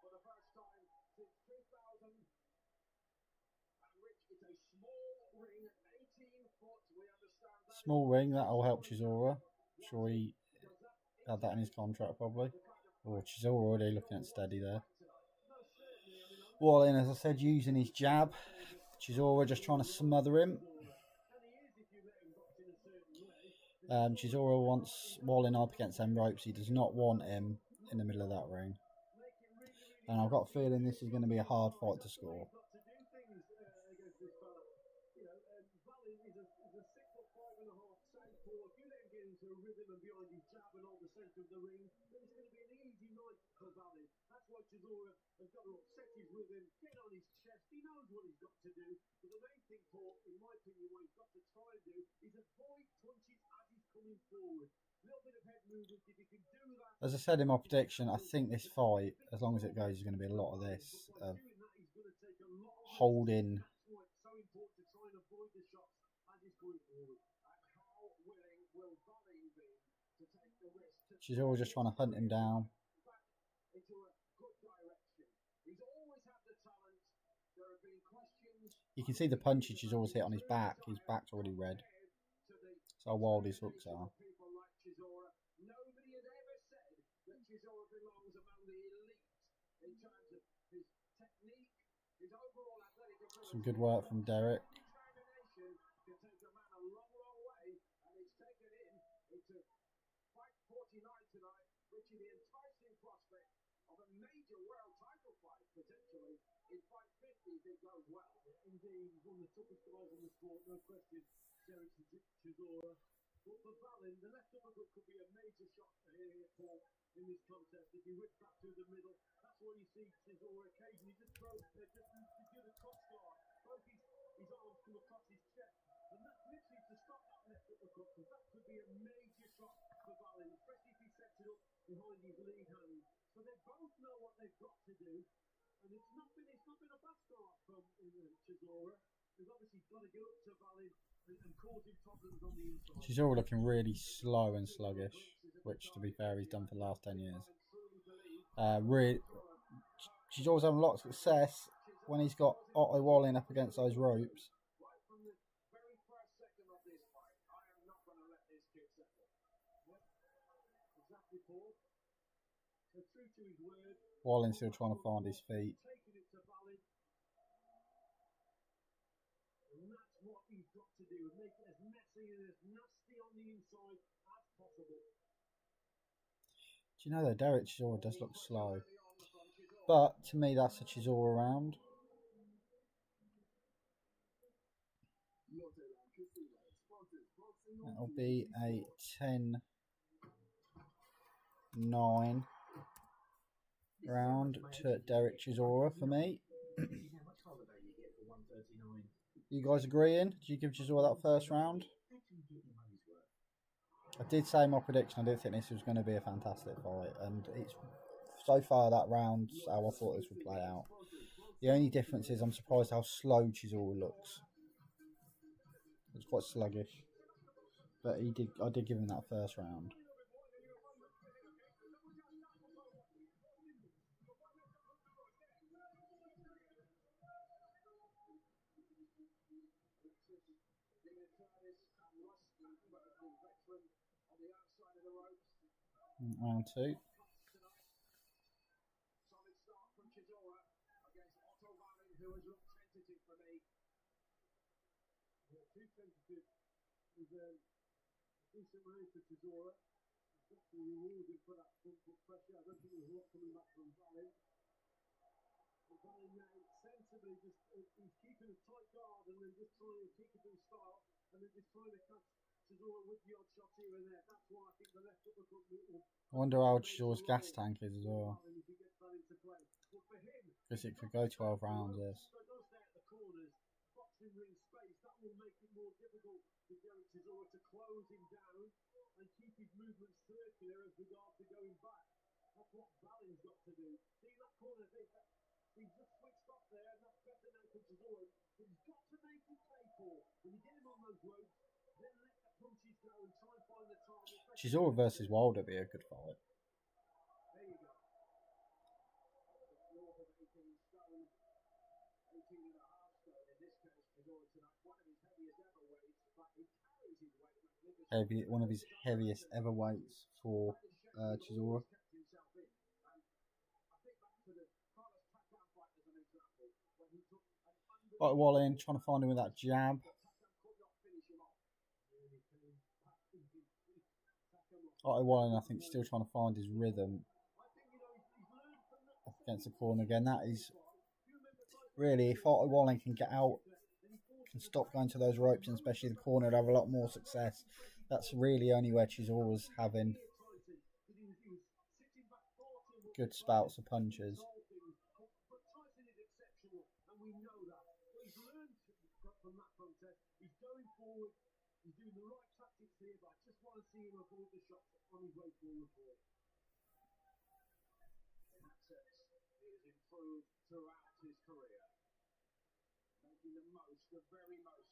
For the first time since 2000. And Rich, it's a small ring, 18 foot. We understand that. Small ring, that'll help Chisora. I'm sure he had that in his contract probably. Or Chisora already looking at steady there. Wallin, as I said, using his jab. Chisora just trying to smother him. Chisora wants Wallin up against them ropes. He does not want him in the middle of that ring. And I've got a feeling this is going to be a hard fight to score. Into a rhythm and behind his jab and on the centre of the ring, then it's going to be an easy night for Wallin. That's why Chisora has got to upset his rhythm, get on his chest. He knows what he's got to do. But the main thing, Paul, in my opinion, what he's got to try and do is avoid punches as he's coming forward. A little bit of head movement, if he can do that. As I said in my prediction, I think this fight, as long as it goes, is going to be a lot of this. Holding. That's why it's so important to try and avoid the shots as he's going forward. Willing will Wallin be to take the risk? She's always just trying to hunt him down. Into a good direction. He's always had the talent. There have been questions. You can see the punches she's always hit on his back. His back's already red. That's how wild his hooks are. People like Chisora. Nobody had ever said that Chisora belongs among the elite in terms of his technique, his overall athletic ability. Some good work from Derek. Determination can take a man a long, long way. Taken in into fight 49 tonight, Richie, the enticing prospect of a major world title fight potentially in fight 50 if it goes well. Indeed, he's one of the toughest guys in the sport, no question, Derek Chisora. But for Wallin, the left uppercut could be a major shot here, Paul, in this contest. If he whips back through the middle, that's why you see Chisora occasionally just throw, just do the cross guard. Both his arms come across his chest. And that's literally to stop that left uppercut, because that could be a major shot for Wallin, especially if he sets it up behind his lead hand. So they both know what they've got to do, and it's not been a bad start from Chisora. He's obviously got to get up to Wallin and cause him problems on the inside. Chisora looking really slow and sluggish, which, to be fair, he's done for the last 10 years. Chisora's having a lot of success when he's got Otto Wallin up against those ropes. Wallin's still trying to find his feet. And that's what he's got to do, make it as messy and as nasty on the inside as possible. Do you know though, Derek Chisora does look slow. But to me, that's a Chisora round. That'll be a 10-9 round to Derek Chisora for me. You guys agreeing? Did you give Chisora that first round? I did say in my prediction I did think this was going to be a fantastic fight, and it's so far that round's how I thought this would play out. The only difference is I'm surprised how slow Chisora looks. It's quite sluggish, but I did give him that first round. Round 2. Solid start from Chisora against Otto Wallin, who has looked tentative for me. Yeah, too tentative. He's a decent round for Chisora. He's got to reward him for that front foot pressure. I don't think there's a lot coming back from Wallin. Wallin now sensibly just he's keeping a tight guard and then just trying to keep it in style and then just trying to catch Chisora with the odd shots here and there. That's why I think the left uppercut will. I wonder how Chisora's gas tank is as well. Because it could go 12 rounds, yes. Boxing ring space, that will make it more difficult for Derek Chisora to close him down and keep his movements circular as regards to going back. That's what Wallin's got to do. See that corner, he's just switched off there, and that's better now for Chisora. But he's got to make him pay for. When you get him on those ropes, then let the punches go and try and find the target. Chisora versus Wilder would be a good fight. one of his heaviest ever weights for Chisora. Otto Wallin trying to find him with that jab. Otto Wallin, I think, still trying to find his rhythm against the corner again. That is really, if Otto Wallin can get out, can stop going to those ropes, and especially the corner, he'll have a lot more success. That's really only where Chisora's having good spouts of punches. He's going forward. He's doing the right tactics here, but I just want to see him avoid the shots on his way forward for it. In that sense, he has improved throughout his career, making the most, the very most.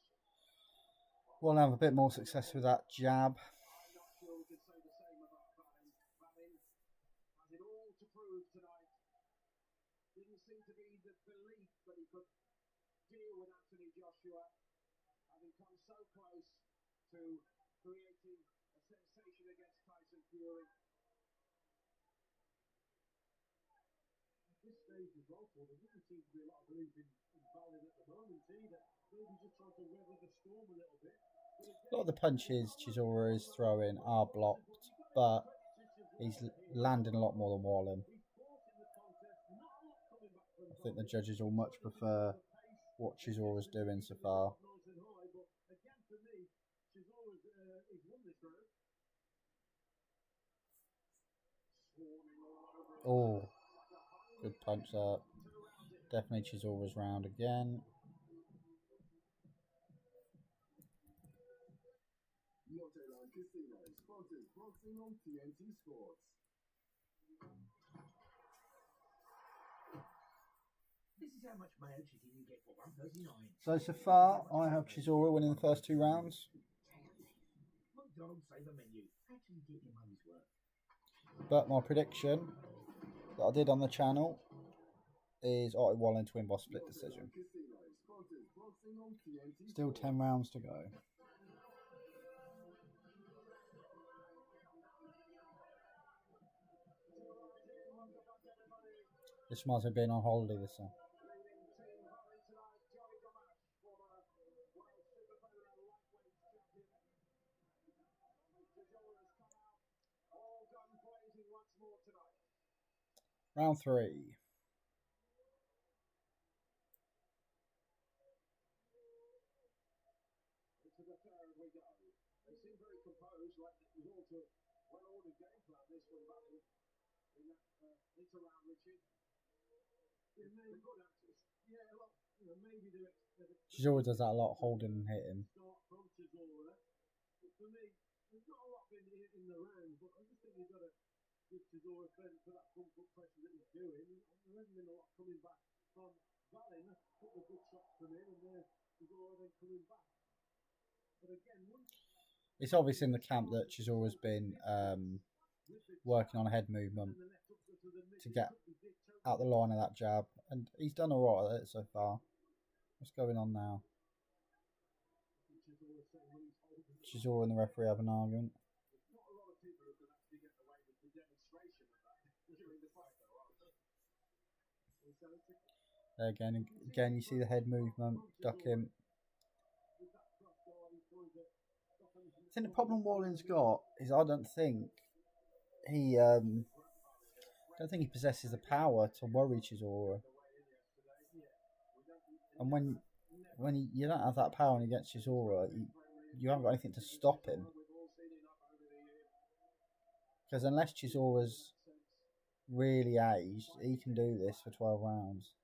We'll have a bit more success with that jab. I'm not sure we can say the same about Wallin. Wallin has it all to prove tonight. Didn't seem to be the belief that he could deal with Anthony Joshua, having come so close to creating a sensation against Tyson Fury. At this stage as well, there doesn't seem to be a lot of belief in Wallin at the moment either. Maybe just trying to weather the storm a little bit. A lot of the punches Chisora is throwing are blocked, but he's landing a lot more than Wallin. I think the judges will much prefer what Chisora's doing so far. Oh, good punch there. Definitely Chisora's round again. This is how much mayo chicken you get for $1.39. So far, I have Chisora winning the first 2 rounds. McDonald's save a menu. Actually get your money's worth. But my prediction that I did on the channel is Otto Wallin to win by split decision. Still 10 rounds to go. This reminds me of being on holiday this time. Round 3. Into the third we go. They seem very composed, like it was all to well-ordered game plan. This one, Wallin, in that inter-round, Richard. Yeah, maybe good answers. Yeah, well, maybe they're Chisora does that a lot, holding and hitting. Start from Chisora. For me, there's not a lot in the round, but I just think you've got to give Chisora credit for that front foot pressure that he's doing. There hasn't been a lot coming back from Wallin. A couple of good shots from him, and Chisora then coming back. But again, it's obvious in the camp that Chisora's been working on a head movement to get out the line of that jab, and he's done alright at it so far. What's going on now? Chisora and the referee have an argument. not a lot of people who can actually get away with the demonstration of that during the fight, though, are there? Again, you see the head movement, duck him. I think the problem Wallin's got is I don't think he possesses the power to worry Chisora. And when you don't have that power and he gets Chisora, you haven't got anything to stop him. Because unless Chisora's really aged, he can do this for 12 rounds.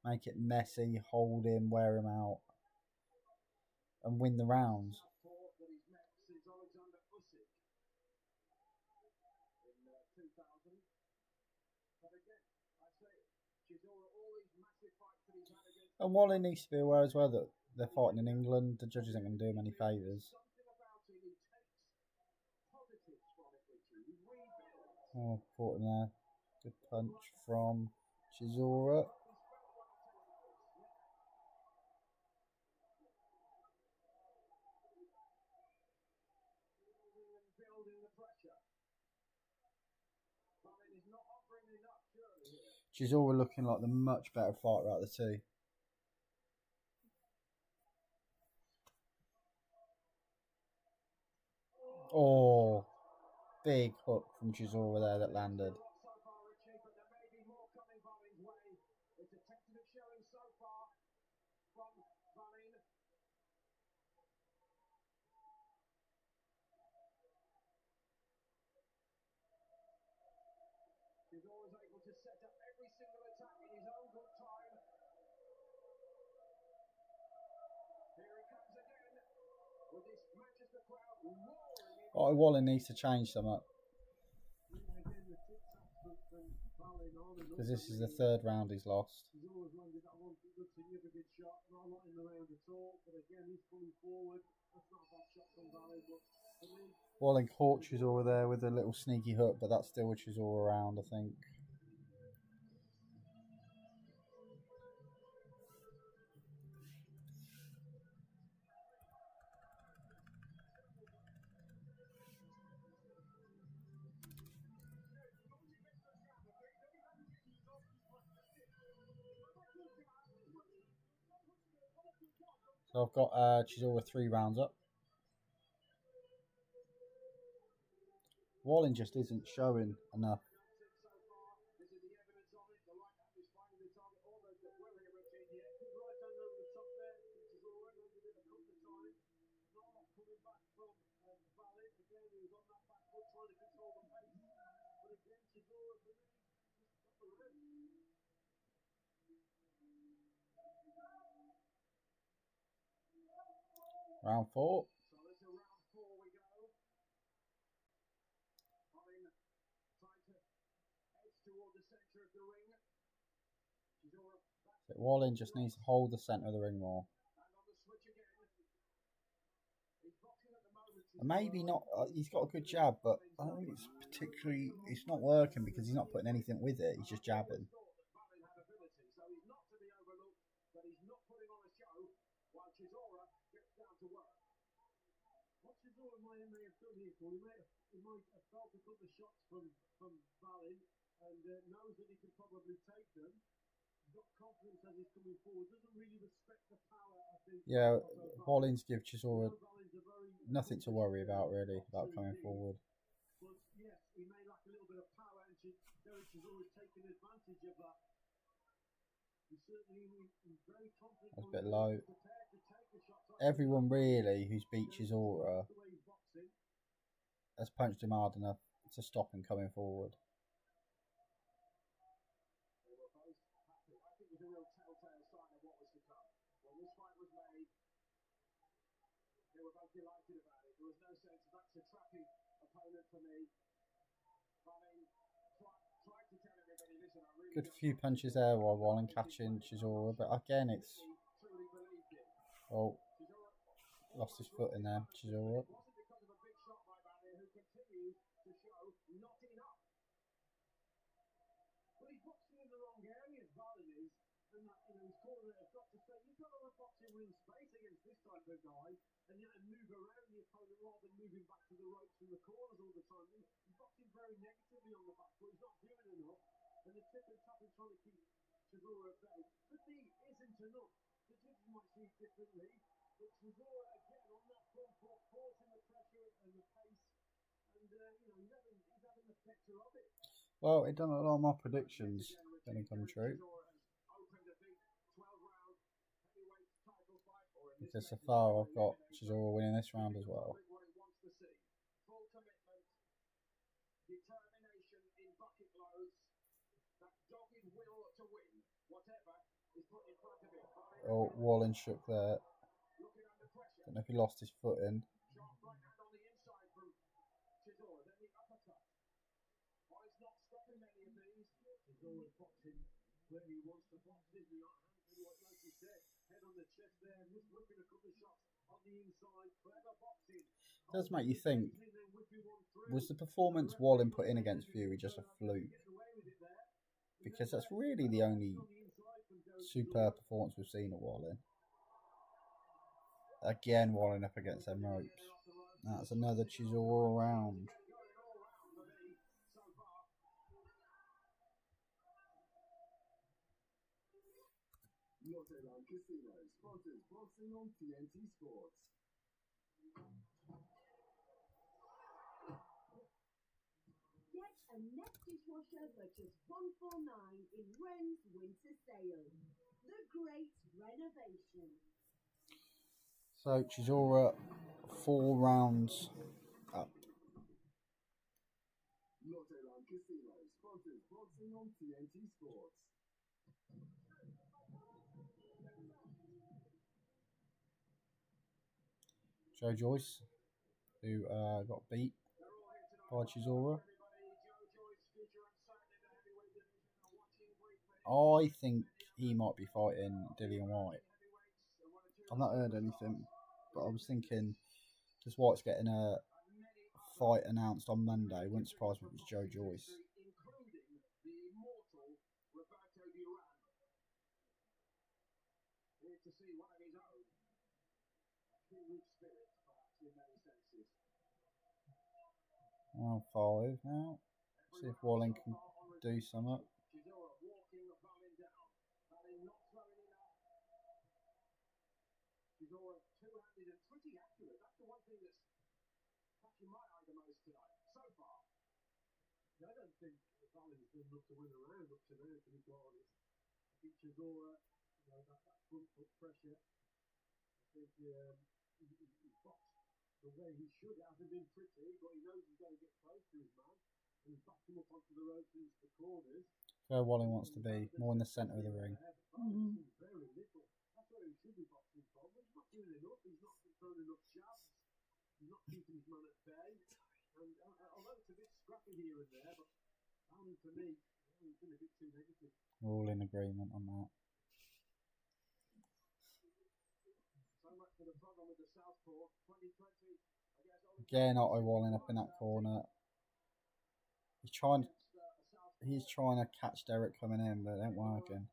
Make it messy, hold him, wear him out, and win the rounds. And Wallin needs to be aware as well that they're fighting in England. The judges ain't going to do him any favours. Oh, caught him there. Good punch from Chisora. enough, surely, here. Chisora looking like the much better fighter out of the two. Oh, big hook from Chisora there that landed. So far, Richie, but there may be more coming Wallin's way. It's a tentative showing so far from Wallin. He's always able to set up every single attack in his own good time. Here he comes again with this Manchester crowd roaring in. Otto Wallin needs to change some up. Again, the tic-tacs from Wallin on and Because this is the third round he's lost. He's always landed that one good significant shot, not letting him around at all. But again, he's coming forward. That's not a bad shot from Wallin, but for me, Wallin caught Chisora there with a little sneaky hook, but that's still with Chisora around, I think. So I've got Chisora 3 rounds up. Wallin just isn't showing enough. so far, this is the evidence of it. The right hand is finding the target almost at will here, Richie. Yeah, good right hand over the top there. Chisora landed it a couple of times. Not a lot coming back from Wallin. Again, he was on that back foot trying to control the pace. But again, Chisora for me just got the round. Round 4. So this is round 4 we go. Wallin trying to edge toward the centre of the ring. Chisora back. So Wallin just needs to hold the centre of the ring more. And on the switch again. He's boxing at the moment. Maybe not. He's got a good jab, but I don't think it's particularly. It's not working because he's not putting anything with it. He's just jabbing. Wallin had ability, so he's not to be overlooked, but he's not putting on a show while Chisora gets down to work. What Chisora may have done here, Paul, he might have felt a couple of shots from Wallin and knows that he can probably take them. He's got confidence as he's coming forward. Doesn't really respect the power, I think. Yeah, Wallin's give Chisora nothing to worry about really about coming forward. But yes, he may lack a little bit of power, and Derek Chisora is taking advantage of that. He's very confident. That's a bit low. Everyone really who's beat Chisora has punched him hard enough to stop him coming forward. They were both happy. I think it was a real telltale sign of what was to come. When this fight was made, they were both delighted about it. There was no sense that's a trappy opponent for me. Wallin tried to tell everybody, listen, I really Good few punches there while Wallin catching Chisora, but again it's lost his foot in there, Chisora. It wasn't because of a big shot by Wallin, who continued to show not enough. But he's boxing in the wrong areas, Wallin is. And his corner has got to say, you've got to box in real space against this type of guy and move around the opponent rather than moving back to the ropes and the corners all the time. He's boxing very negatively on the back foot. He's not doing enough. And the tip and tap is trying to keep Chisora at bay. The D isn't enough. The judges might see it differently. But Chisora, again, on that front foot, caught in the pressure and the pace. And, he's having the better of it. Well, it done a lot of my predictions didn't come true. Because so far I've got Chisora winning this round as well. Full commitment, determination in bucket loads, that dogged will to win, whatever is put in front of him. Oh, Wallin shook there. Looking under pressure. Don't know if he lost his foot in. Sharp right hand on the inside from Chisora, then the uppercut. Wallin's not stopping many of these. Chisora's boxing where he wants to box, isn't he? Like you said, head on the chest there, just whipping a couple of shots on the inside. Clever boxing. It does make you think, was the performance Wallin put in against Fury just a fluke? Because that's really the only superb performance we've seen of Wallin. Again, Wallin up against them ropes. That's another Chisora round. Casino sponsors boxing on TNT Sports. Get a Net dishwasher for just $149 in Wren's winter sale. The great renovation. So Chisora 4 rounds up. Casino sponsors boxing on TNT Sports. Joe Joyce, who got beat by Chisora. I think he might be fighting Dillian White. I've not heard anything, but I was thinking, just White's getting a fight announced on Monday. Wouldn't surprise me if it was Joe Joyce. To see one of his own. Kindred spirit, perhaps in many senses. Round 5 now. See if Wallin can do something. Chisora walking Wallin down. Wallin not throwing enough. Chisora two-handed and pretty accurate. That's the one thing that's catching my eye the most tonight, so far. I don't think Wallin's done enough to win a round up to now, to be quite honest. I think Chisora, that front foot pressure, I think he boxed the way he should. It hasn't been pretty, but he knows he's got to get close to his man. And he's backed him up onto the ropes into the corners. Where Wallin wants to be, more in the centre of the ring. Very little. That's where he should be boxing from. But he's not doing enough. He's not throwing enough jabs. He's not keeping his man at bay. And although it's a bit scrappy here and there, but Wallin, for me, he's been a bit too negative. We're all in agreement on that. So much for the problem with the Southpaw 2020. Again, Otto Wallin up in that corner. He's trying to catch Derek coming in, but it ain't working.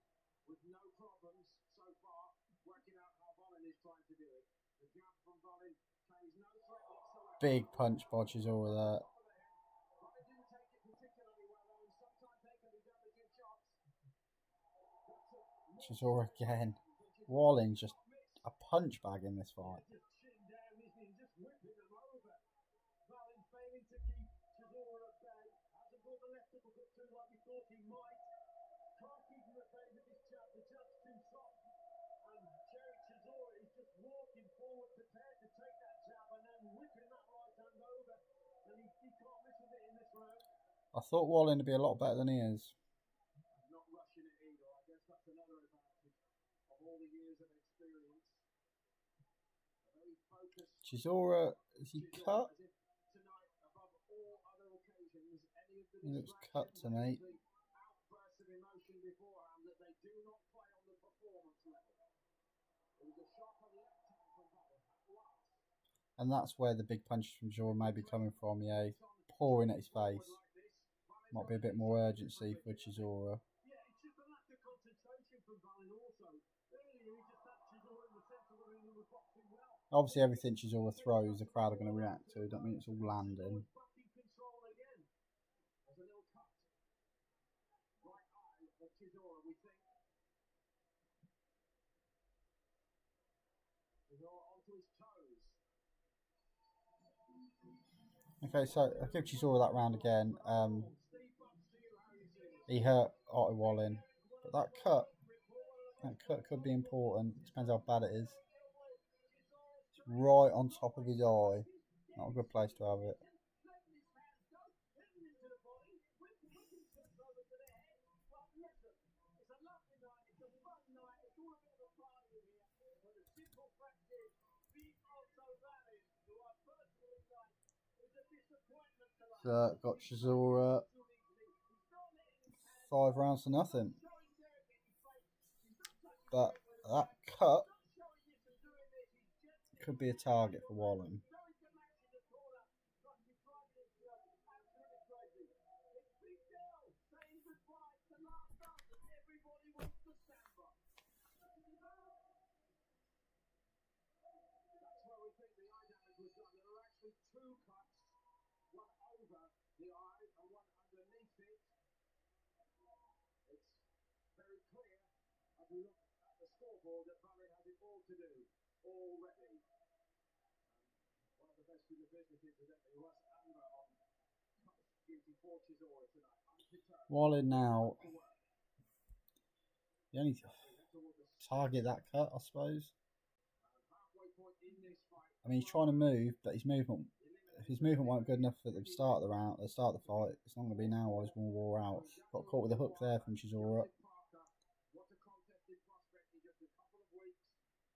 With no problems so far, working out how Wallin is trying to do it. The jab from Wallin carries no threat whatsoever. Big punch by Chisora there. Wallin didn't take it particularly well, though, and sometimes they can be damaging shots. Chisora again. Wallin just a punch bag in this fight. Just chin down, isn't he? Just whipping them over. Wallin failing to keep Chisora at bay. Hasn't brought the left uppercut through like we thought he might. Can't keep him at bay with this jab. The jab's too soft. And Derek Chisora is just walking forward, prepared to take that jab and then whipping that right hand over. And he can't miss with it in this round. I thought Wallin would be a lot better than he is. Not rushing it either. I guess that's another advantage of all the years of experience. A very focused. Chisora, is he cut? Tonight, above all other occasions, any of the He looks cut to me. outbursts of emotion beforehand that they do not play on the performance level. It was a shot on the left hand from Wallin at last. And that's where the big punches from Chisora may be coming from, yeah. Pouring at his face. Might be a bit more urgency for Chisora. Yeah, it's just a lack of concentration from Wallin also. Earlier, he just had Chisora in the centre of the ring and was boxing well. Obviously, everything Chisora throws, the crowd are going to react to. Don't mean it's all landing. Back in control again. There's a little cut. Right eye of Chisora, we think. Chisora onto his toes. Okay, so I'll give Chisora that round again. He hurt Otto Wallin, but that cut could be important. Depends how bad it is. It's right on top of his eye. Not a good place to have it. So got Chisora 5 rounds to nothing. But that cut could be a target for Wallin. Two cuts, one over the eye and one underneath it. It's very clear as we look at the scoreboard that Wallin has it all to do already. One of the best in the business, incidentally, was Amber on duty for Chisora tonight. Wallin now. The only target that cut, I suppose. I mean, he's trying to move, but his movement, if his movement weren't good enough at the start of the round, at the start of the fight, it's not going to be now. Or he's going to wore out. Got caught with a hook there from Chisora. What a contested prospect in just a couple of weeks.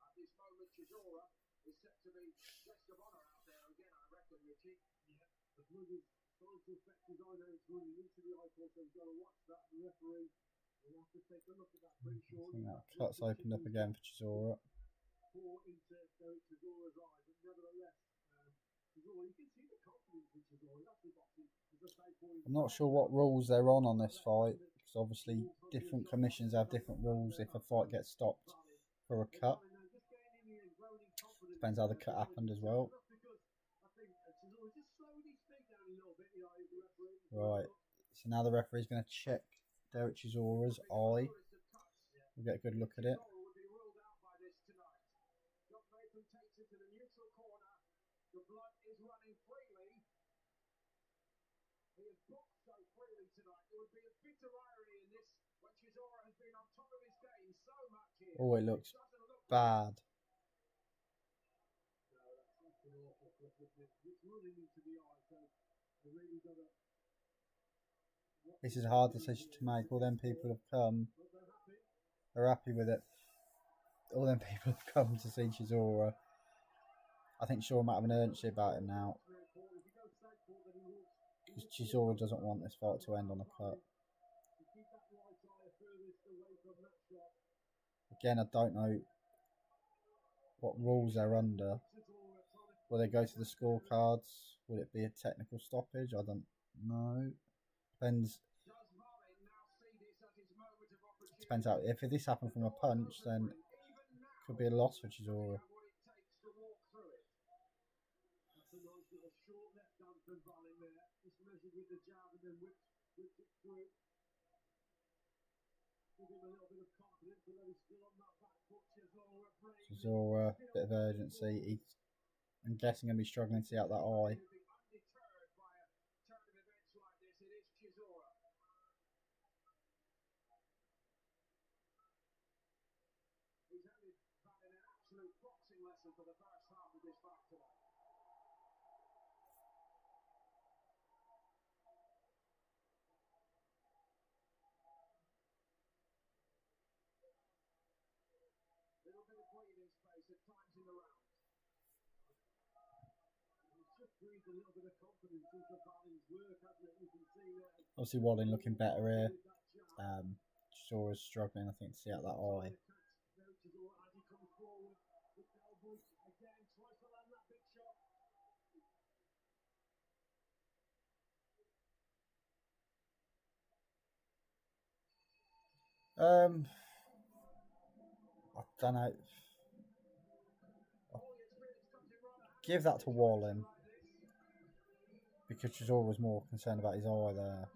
At this moment, Chisora is set to be guest of honour out there again, I reckon, Richie. Yeah, as much as trying to affect his eye now, it's running into the eye course, so he's got to watch that. The referee will have to take a look at that pretty shortly. That cut's opened up again for Chisora. Pour into Derek Chisora's eye, but nevertheless, Chisora, you can see the confidence in Chisora. That's the boxing. I'm not sure what rules they're on this fight, because obviously different commissions have different rules if a fight gets stopped for a cut. Depends how the cut happened as well. Right, so now the referee's going to check Derek Chisora's eye. We'll get a good look at it. The blood is running freely. He has boxed so freely tonight. There would be a bitter irony in this when Chisora has been on top of his game so much here. Oh, it looks bad. No, that's an awful flip, isn't it? It's running into the eye, so they really got to... This is a hard decision to make. All them people have come. They're happy with it. All them people have come to see Chisora. I think Chisora might have an urgency about him now. Because Chisora doesn't want this fight to end on a cut. Again, I don't know what rules they're under. Will they go to the scorecards? Will it be a technical stoppage? I don't know. Depends how. If this happened from a punch, then it could be a loss for Chisora. A nice little short left done from Wallin there. Just measured with the jab and then whipped it through. Give him a little bit of confidence, although he's still on that back foot. Chisora, bit of urgency. I'm guessing going to be struggling to see out that eye. Undeterred by a turn of events like this, it is Chisora. He's handed Wallin an absolute boxing lesson for the first half of this fight tonight. Breathing space at times in the round. He's just breathed a little bit of confidence into Wallin's work, hasn't it? You can see there. Obviously, Wallin looking better here. Chisora's struggling, I think, to see out that eye. As he comes forward with the elbows again, tries to land that big shot. I don't know. Give that to Wallin, because Chisora was more concerned about his eye there.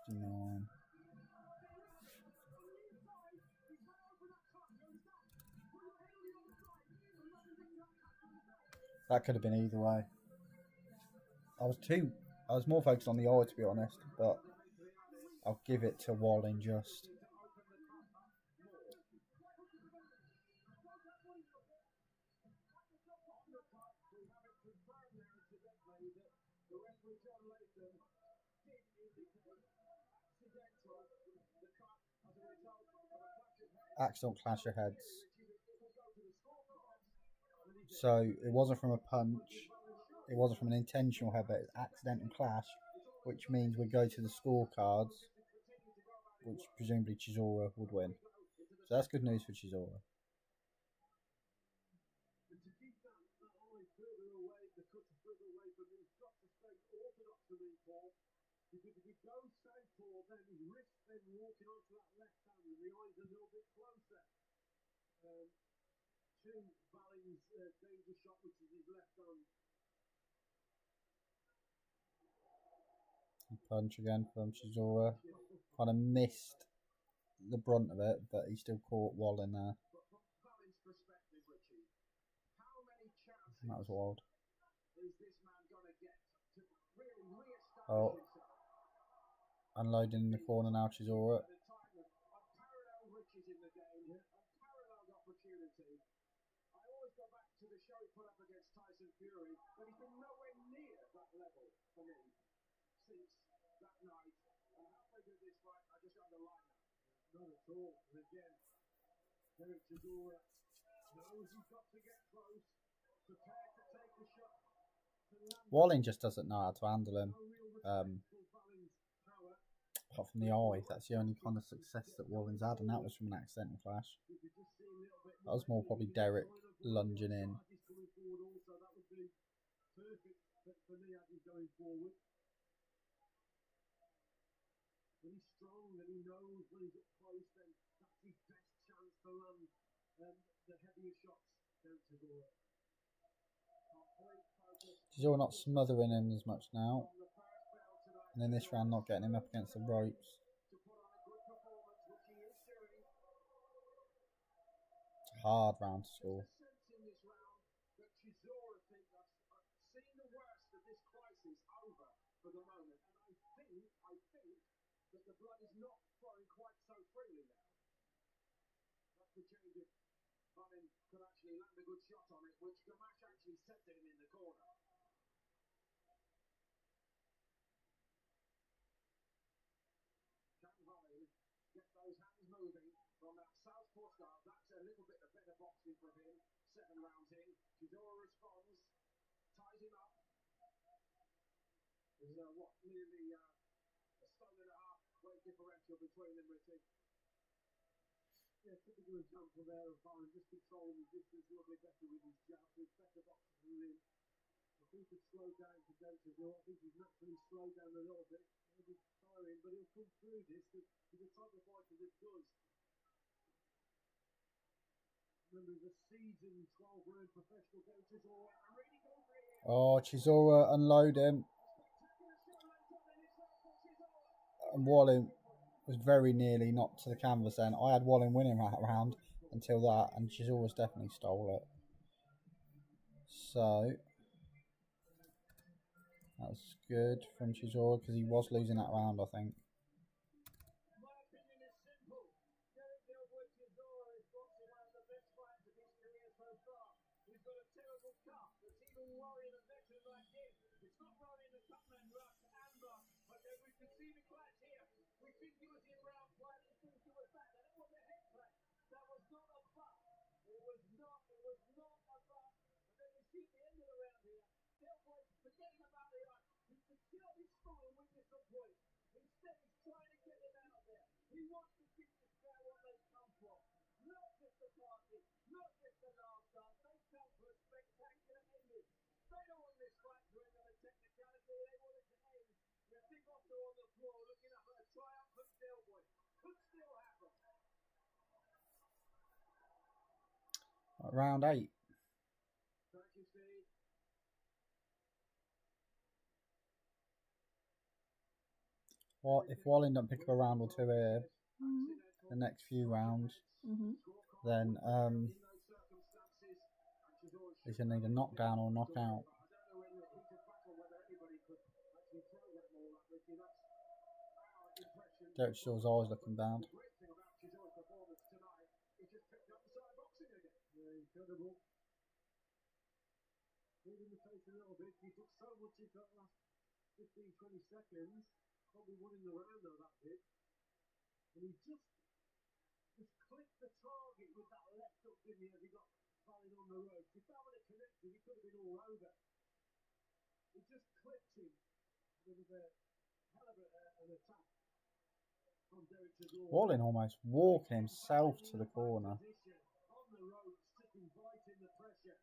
59. That could have been either way. I was more focused on the eye, to be honest, but I'll give it to Wallin just. Accidental clash of heads. So it wasn't from a punch, it wasn't from an intentional head, but it's accidental clash, which means we go to the scorecards, which presumably Chisora would win. So that's good news for Chisora. Because if he goes southpaw, then his wrist then walking onto that left hand, and the eye's a little bit closer to Wallin's danger shot, which is his left hand. Punch again from Chisora. Kind of missed the brunt of it, but he still caught Wallin there. But from Vallin's perspective, Richie, how many chances That was wild. is this man going to get to really re-establish Oh, himself? unloading in the corner now, Chisora. At a time of unparalleled riches in the game, unparalleled opportunity. I always go back to the show he put up against Tyson Fury, but he's been nowhere near that level for me since that night. And halfway through this fight, I just underline that. Not at all. And again, Derek Chisora knows he's got to get close, prepared to take the shot. Wallin just doesn't know how to handle him. Apart from the eye, that's the only kind of success that Wallin's had, and that was from an accidental clash. That was more probably Derek lunging in. That would be perfect for me as he's going forward. When he's strong and he knows when he's up close, then that's his best chance to land the heavier shots down to Chisora. Chisora not smothering him as much now. And in this round, not getting him up against the ropes. It's a hard round to score. Chisora think I've seen the worst of this crisis over for the moment, and I think that the blood is not flowing quite so freely now. That's the change of Wallin could actually land a good shot on it, which Gamache actually said to him in the corner. Can Wallin get those hands moving from that southpaw start? That's a little bit of better boxing from him. 7 rounds in, Chisora responds, ties him up. There's nearly a stone and a half weight differential between them, Richie. Yeah, typical example there of Wallin just controlling his distance a little bit better with his jab. There's better boxes than him. I think he's slowed down to Chisora. I think he's naturally slowed down a little bit. Maybe tiring, but he'll come through this because he's the type of fighter that does. Remember, he's a seasoned 12-round professional. Chisora really going for it. Oh, Chisora unload him. And Wallin was very nearly knocked to the canvas then. I had Wallin winning that round until that, and Chisora's definitely stole it. So that was good from Chisora because he was losing that round, I think. My opinion is simple. Derek Chisora is boxing one of the best fights of his career so far. He's got a terrible cut that's even worrying a veteran like him. It's not worrying the cutman Russ Amber. Okay, we can see the clash here. We think he was in round 5. We think he was back. And that was a head clash. That was not a butt. It was not a butt. And then you see at the end of the round here, Del Boy's forgetting about the eye. He could kill his skull and witness the point. Instead, he's trying to get him out there. He wants to keep this crowd what they come for. Not just the party, not just the laugh dance. They come for a spectacular ending. They don't want this fight to end on a technicality. They want it to end with Big Otto on the floor looking up at a triumphant Del Boy. Could still happen. Round 8. Thank you, Steve. Well, if Wallin don't pick up a round or two here, the next few rounds, then he's going to need a knockdown or knockout. Derek Chisora's always looking bad. Incredible. Moving the pace a little bit. He took so much in that last 15-20 seconds. Probably winning the round though, that bit. And he just clipped the target with that left hook, didn't he, as he got Wallin on the road. If that would have connected, he could have been all over. He just clipped him. There was a hell of an attack from Derek Chisora. Wallin almost walking himself to the corner. On the road, sitting right in the pressure.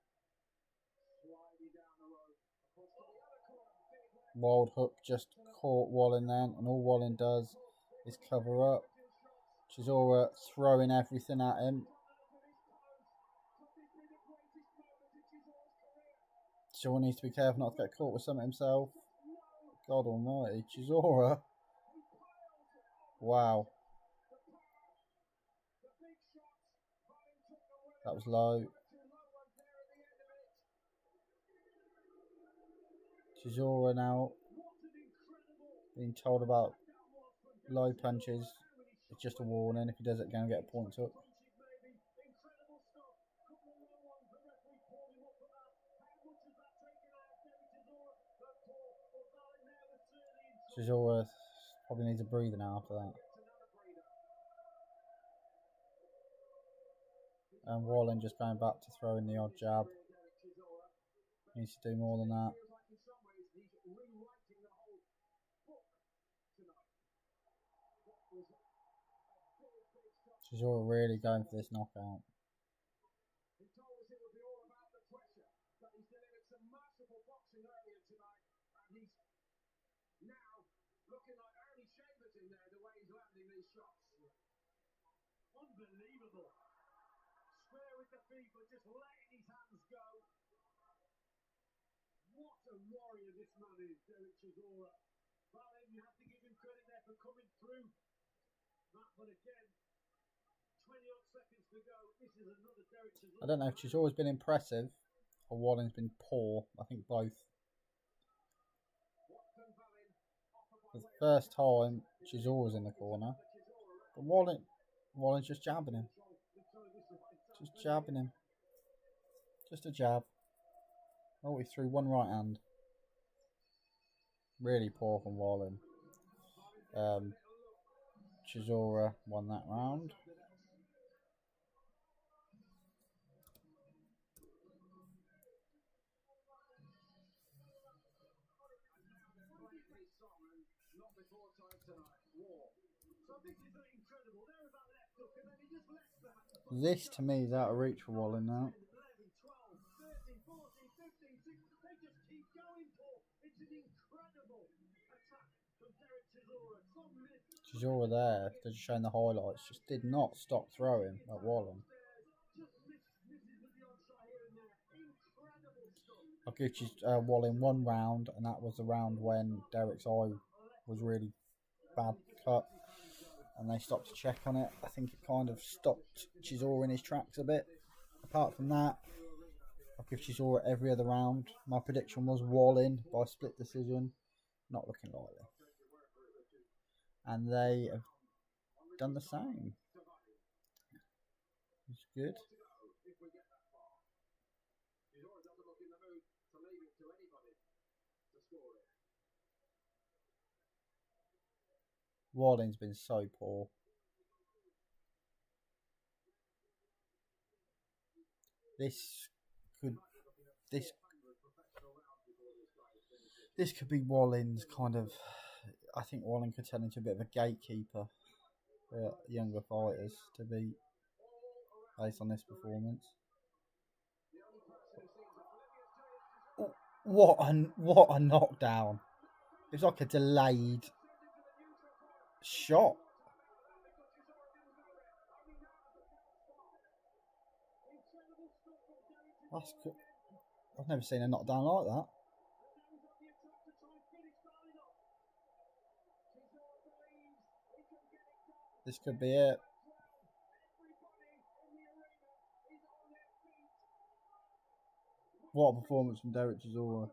Sliding down the road. Across to the other corner. Wild hook just caught Wallin then, and all Wallin does is cover up. Chisora throwing everything at him. Chisora needs to be careful not to get caught with something himself. God almighty, Chisora. Wow. That was low. Chisora now being told about low punches. It's just a warning. If he does it again, get a point up. Chisora probably needs a breather now after that. And Wallin just going back to throw in the odd jab. Needs to do more than that. Chisora really going for this knockout. He told us it would be all about the pressure, but he's delivered some masterful boxing earlier tonight, and he's now looking like Ernie Shavers in there, the way he's landing these shots. Unbelievable. Square with the feet, but just letting his hands go. What a warrior this man is, Derek Chisora. Wallin, you have to give him credit there for coming through that, but again, 20-odd seconds to go. This is another Derek Chisora. I don't know if Chisora's been impressive or Wallin's been poor. I think both. For the first time, Chisora's in the corner, but Wallin's just jabbing him. Just jabbing him. Just a jab. Oh, he threw one right hand. Really poor from Wallin. Chisora won that round. This to me is out of reach for Wallin now. Chisora there, they're just showing the highlights, just did not stop throwing at Wallin. I'll give Wallin one round, and that was the round when Derek's eye was really bad cut, and they stopped to check on it. I think it kind of stopped Chisora in his tracks a bit. Apart from that, I'll give Chisora every other round. My prediction was Wallin by split decision. Not looking likely. And they have done the same. It's good. Wallin's been so poor. This could be Wallin's kind of. I think Wallin could turn into a bit of a gatekeeper for younger fighters to beat based on this performance. What a knockdown! It's like a delayed shot. That's good. I've never seen a knockdown like that. This could be it. What a performance from Derek Chisora.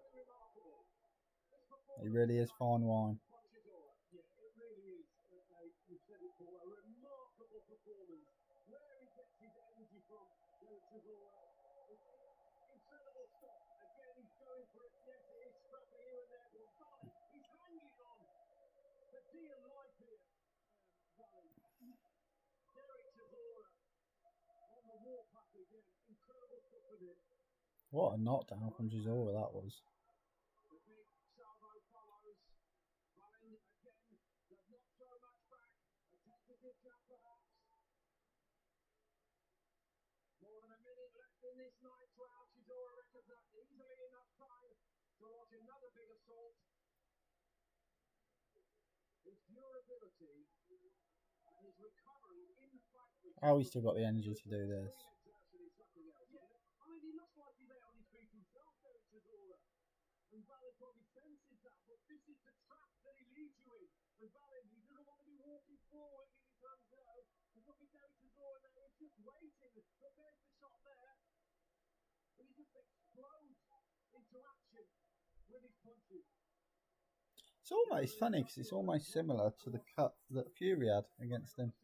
He really is fine wine. What a knockdown from Chisora that was. More than a minute left in this night's round. Chisora reckons that easily enough time to watch another big assault. His durability and his recovery in fight. Oh, he's still got the energy to do this. I mean, he looks like he's there on his feet himself, Derek Chisora. And Wallin probably senses that, but this is the trap that he leads you in. And Wallin, he doesn't want to be walking forward with his hands low. Because look at Derek Chisora now, He's just waiting, but there's the shot there. But he just explodes into action with his punches. It's almost funny because it's almost similar to the cut that Fury had against him.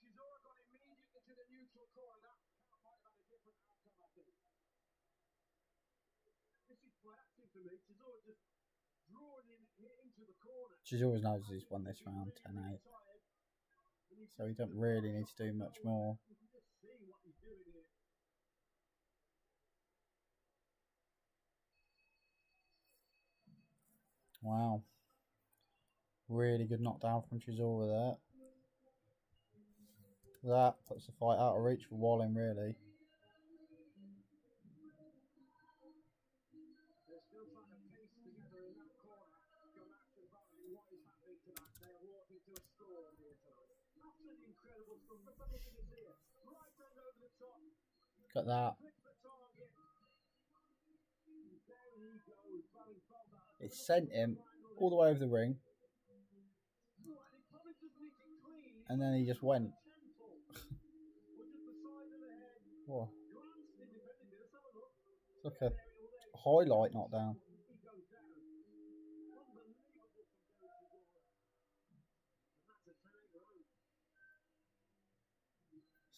Chisora got immediately to the neutral corner. That might have had a different outcome, I think. This is play acting for me. Chisora just drawing him into the corner. Chisora knows he's won this round 10-8. So he doesn't really need to do much more. You can just see what he's doing here. Wow. Really good knockdown from Chisora there. That puts the fight out of reach for Wallin, really. They're still trying to piece together in that corner. Go back to Valley. What is happening tonight? They have walked into a storm here tonight. Absolutely incredible stuff. Let's have a look at this here. Right hand over the top. Got that. Flips the target. There he goes. Valley felt that. It sent him all the way over the ring. And then he just went. Whoa. It's like a highlight knockdown.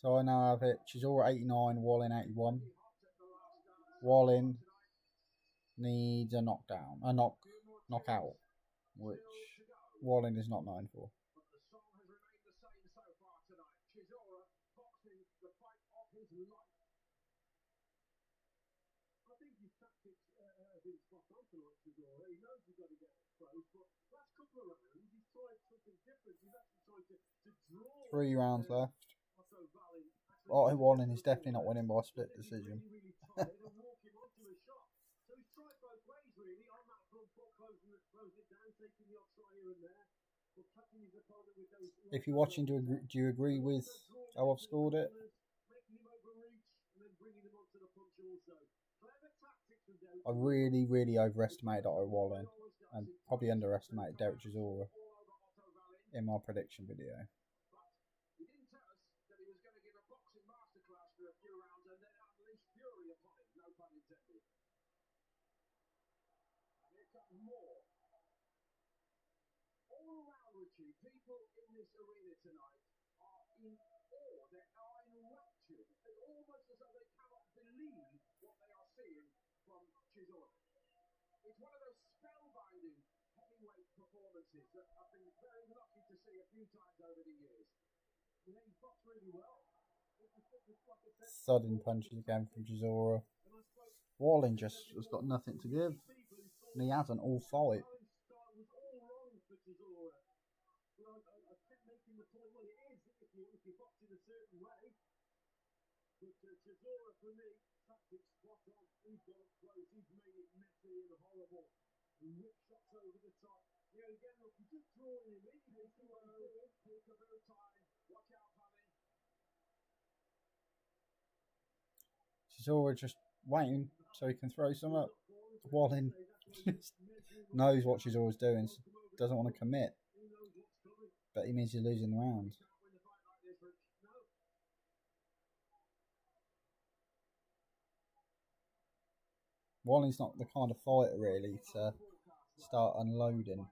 So I now have it. Chisora 89, Wallin 81. Wallin needs a knockdown, a knockout, which Wallin is not known for. Chisora boxing the fight of his life. I think his tactics have been spot on tonight, Chisora. He knows he's got to get exposed, but last couple of rounds he's tried something different. He's actually tried to draw. 3 rounds left. Otto Wallin. Otto Wallin is definitely not winning by split decision. Really tired and walking onto a shot. So he's tried both ways really on that front foot, closing it down, taking the odd try here and there. If you're watching, do you agree with how I've scored it? I really overestimated Otto Wallin and probably underestimated Derek Chisora in my prediction video. He didn't tell us that he was going to give a boxing masterclass for a few rounds and then unleash fury upon him, no pun intended. And here comes more. All around, Richie, people in this arena tonight are in awe. They are enraptured. It's almost as though they cannot believe what they are seeing from Chisora. It's one of those spellbinding heavyweight performances that I've been very lucky to see a few times over the years. You know, he's boxed really well. Sudden punches again from Chisora. Wallin just has got nothing to give. And he hasn't all fight. I kept making the point, well, it is if you box in a certain way. But Chisora, for me, tactics spot on. He's got up close, he's made it messy and horrible. And whip shots over the top. You know, again, look, he's just drawing him in. Take a bit of time. Watch out, Valley. Chisora just waiting so he can throw some up. Wallin knows what Chisora's doing, doesn't want to commit. But he means he's losing the round. Wallin's not the kind of fighter really to start unloading.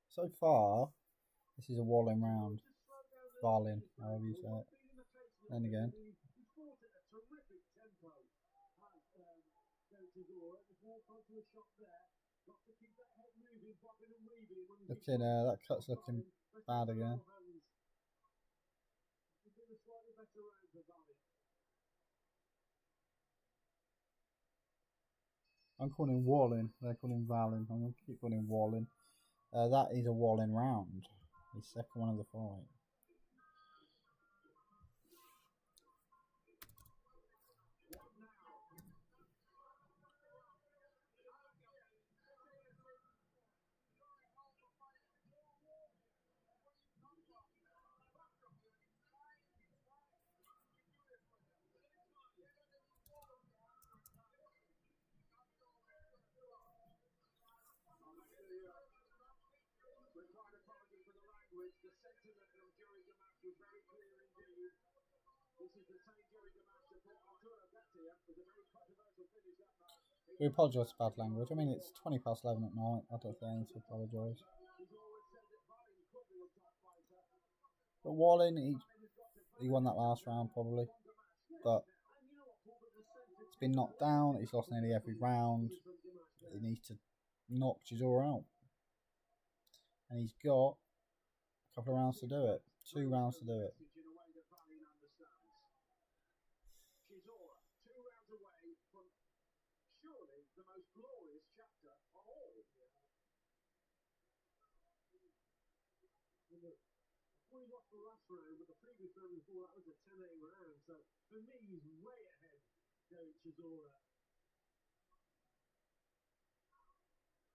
So far, this is a Wallin round. Wallin, however you say it. Then again. Looking, that cut's looking bad again. I'm calling Wallin. They're calling Wallin. I'm going to keep calling Wallin. That is a Wallin round. The second one of the fight. apology for the language. The sentiment from during the match was very clear indeed. This is the same during the match that brought Otto Wallin. It was a very controversial finish that match. We apologise for bad language. I mean, it's 20 past 11 at night. I don't think I need to apologise. But Wallin, he won that last round probably. But he's been knocked down. He's lost nearly every round. He needs to knock Chisora out. And he's got a couple of rounds to do it. 2 rounds to do it. Chisora, 2 rounds away from surely the most glorious chapter of all. We lost the last round, but the previous round before that was a 10-8 round. So for me, he's way ahead, Derek Chisora.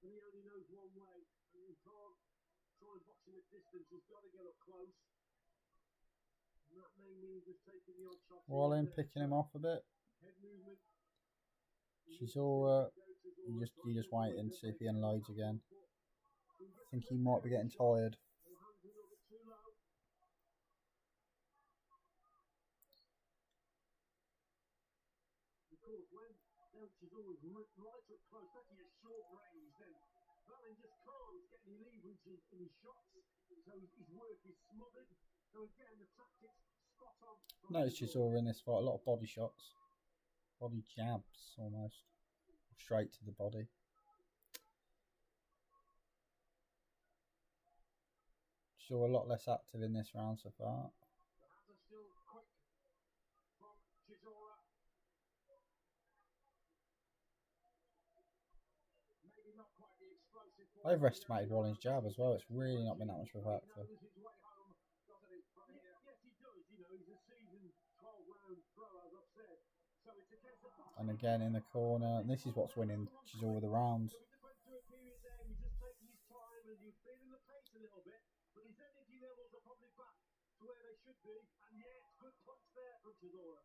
But he only knows one way, and you can't try and box him at distance. He's got to get up close. And that may mean just taking the odd shot. Wallin picking him off a bit. Head movement. Chisora, you just wait and see if he unloads again. I think he might be getting tired. Of course, when Derek Chisora is right up close, especially at short range, then Wallin just can't get any leverage in his shots, so his work is smothered. So again, the tactics spot on. Notice Chisora in this fight, a lot of body shots, body jabs almost, straight to the body. Chisora a lot less active in this round so far. The hands are still quick from Chisora. Maybe not quite the explosive. I overestimated Wallin's jab as well. It's really not been that much of a factor. Yes, he does. You know, he's a seasoned 12-round pro, as I've said. So it's a case of. And again in the corner. And this is what's winning Chisora the rounds. So we just went through a period there. He's just taking his time and he's feeling the pace a little bit, but his energy levels are probably back to where they should be. And yes, good punch there from Chisora.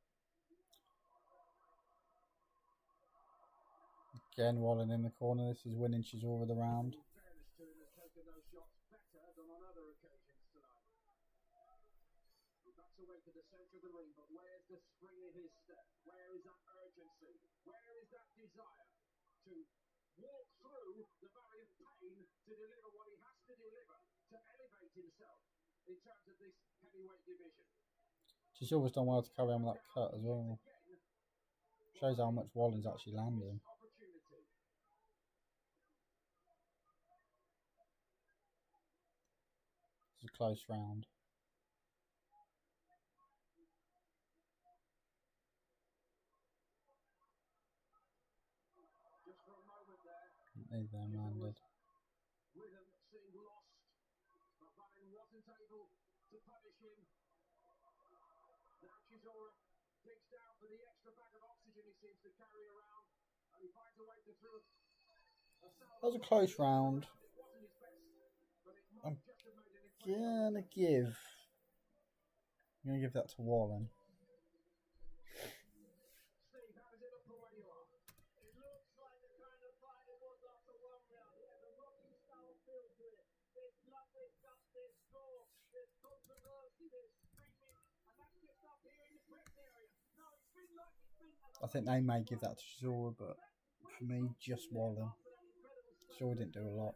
Again, Wallin in the corner. This is winning Chisora the round. Fairness to him, has taken those shots better than on other occasions tonight. He backs away to the centre of the ring, but where's the spring in his step? Where is that urgency? Where is that desire to walk through the valley of pain to deliver what he has to deliver, to elevate himself in terms of this heavyweight division? Chisora's done well to carry on with that cut as well. Shows how much Wallin's actually landing. It's a close round. Just for a moment there, Neither them landed. rhythm seemed lost, but Wallin wasn't able to punish him. Now Chisora digs down for the extra bag of oxygen he seems to carry around, and he finds a way to throw. That was a close round. It wasn't his best, but it I'm might just have made an impression. I'm gonna give that to Wallin. Steve, how does it look from where you are? It looks like the kind of fight it was after 1 round. It has a rocking style feel to it. There's blood, there's guts, there's gore, there's controversy, there's screaming, and that's just up here in the press area. No, it's been like it's been. I think they may give that to Chisora, but for me, just Wallin. Chisora didn't do a lot.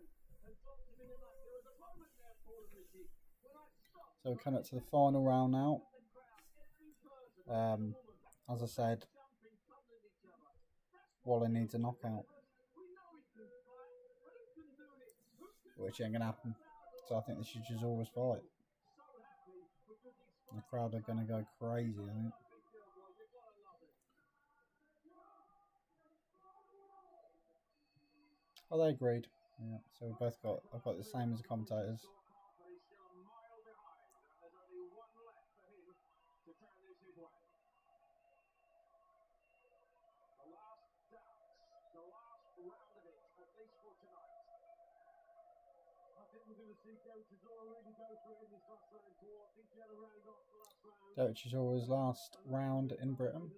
So we're coming up to the final round now. As I said, Wallin needs a knockout, which ain't gonna happen. So I think this is Chisora's fight. The crowd are gonna go crazy, I think. Oh, they agreed. Yeah, so we both got. I've got the same as the commentators. Derek Chisora's last round in Britain.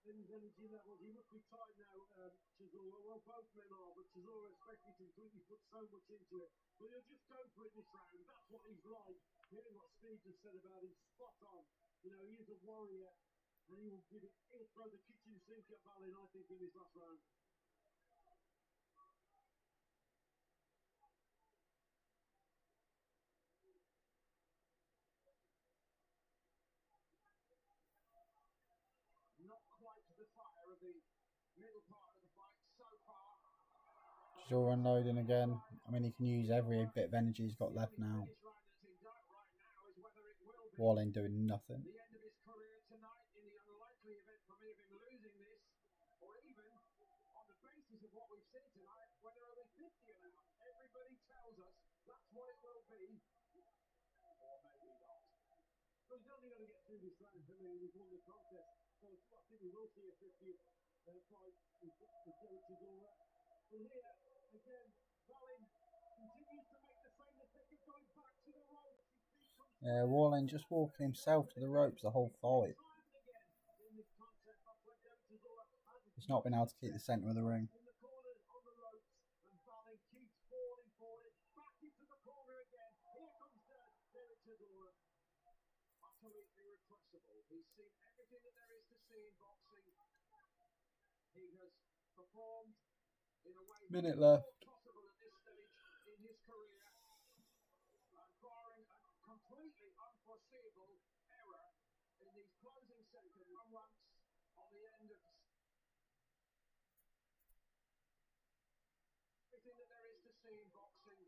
in his energy levels. He must be tired now, Chisora. Well, both men are, but Chisora especially to completely put so much into it. But he'll just go for it this round. That's what he's like. Hearing what Steve just said about him, spot on. You know, he is a warrior, and he will give it. He'll throw the kitchen sink at Wallin, I think, in this last round. Not quite the fire of the middle part of the fight so far. Chisora unloading again. I mean, he can use every bit of energy he's got left now. Wallin doing nothing. The end of his career tonight, in the unlikely event for me of him losing this, or even on the basis of what we've seen tonight, whether it'll be 50 or not. Everybody tells us that's what it will be, or maybe not. But he's only going to get through this round for me, and he's won the contest. So I think we will see a 50th fight with Derek Chisora. But here, again, Wallin continues to make the same mistake of going back to the ropes. Yeah, Wallin just walking himself to the ropes the whole fight. He's not been able to keep the centre of the ring. In the corners on the ropes, and Wallin keeps falling for it. Back into the corner again. Here comes Derek Chisora. Utterly irrepressible. He's seen everything that there is to see in boxing. He has performed in a way Minute left. possible at this stage in his career, and barring a completely unforeseeable error in these closing seconds, once on the end of everything that there is to see in boxing.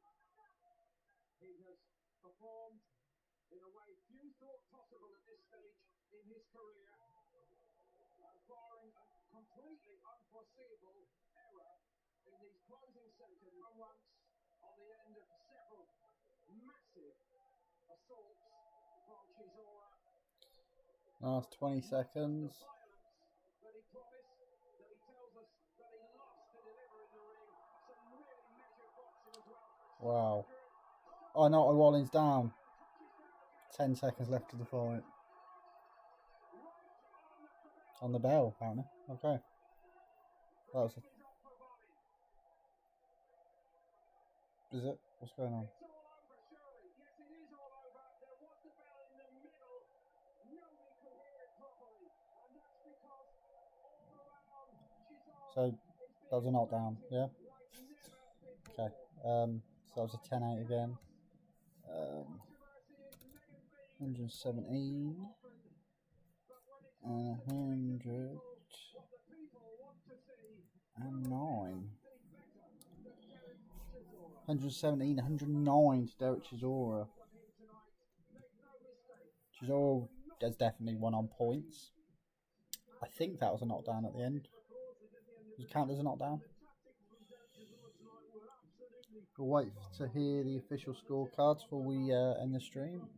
He has performed in a way few thought possible at this stage in his career, and barring a completely unforeseeable error in these closing seconds, once on the end of several massive assaults from Chisora. Last 20 seconds. The violence that he promised, that he tells us that he loves to deliver in the ring. Some really measured boxing as well. Wow. Oh no, Wallin's down. 10 seconds left of the fight. On the bell, apparently. Okay. That was Is it? What's going on? It's all over, surely. Yes, it is all over. There was the bell in the middle. Nobody could hear it properly. And that's because all around Chisora So, that was a knockdown, yeah? like never before. Okay. So that was a 10-8 again. Controversy is Megan B. 117 often, but when it's and what the people want to see, 109. nothing better than Derek Chisora. 117, 109 to Derek Chisora. From him tonight, make no mistake. Chisora has definitely won on points. I think that was a knockdown at the end. Does it count as a knockdown? We'll wait to hear the official scorecards before we end the stream.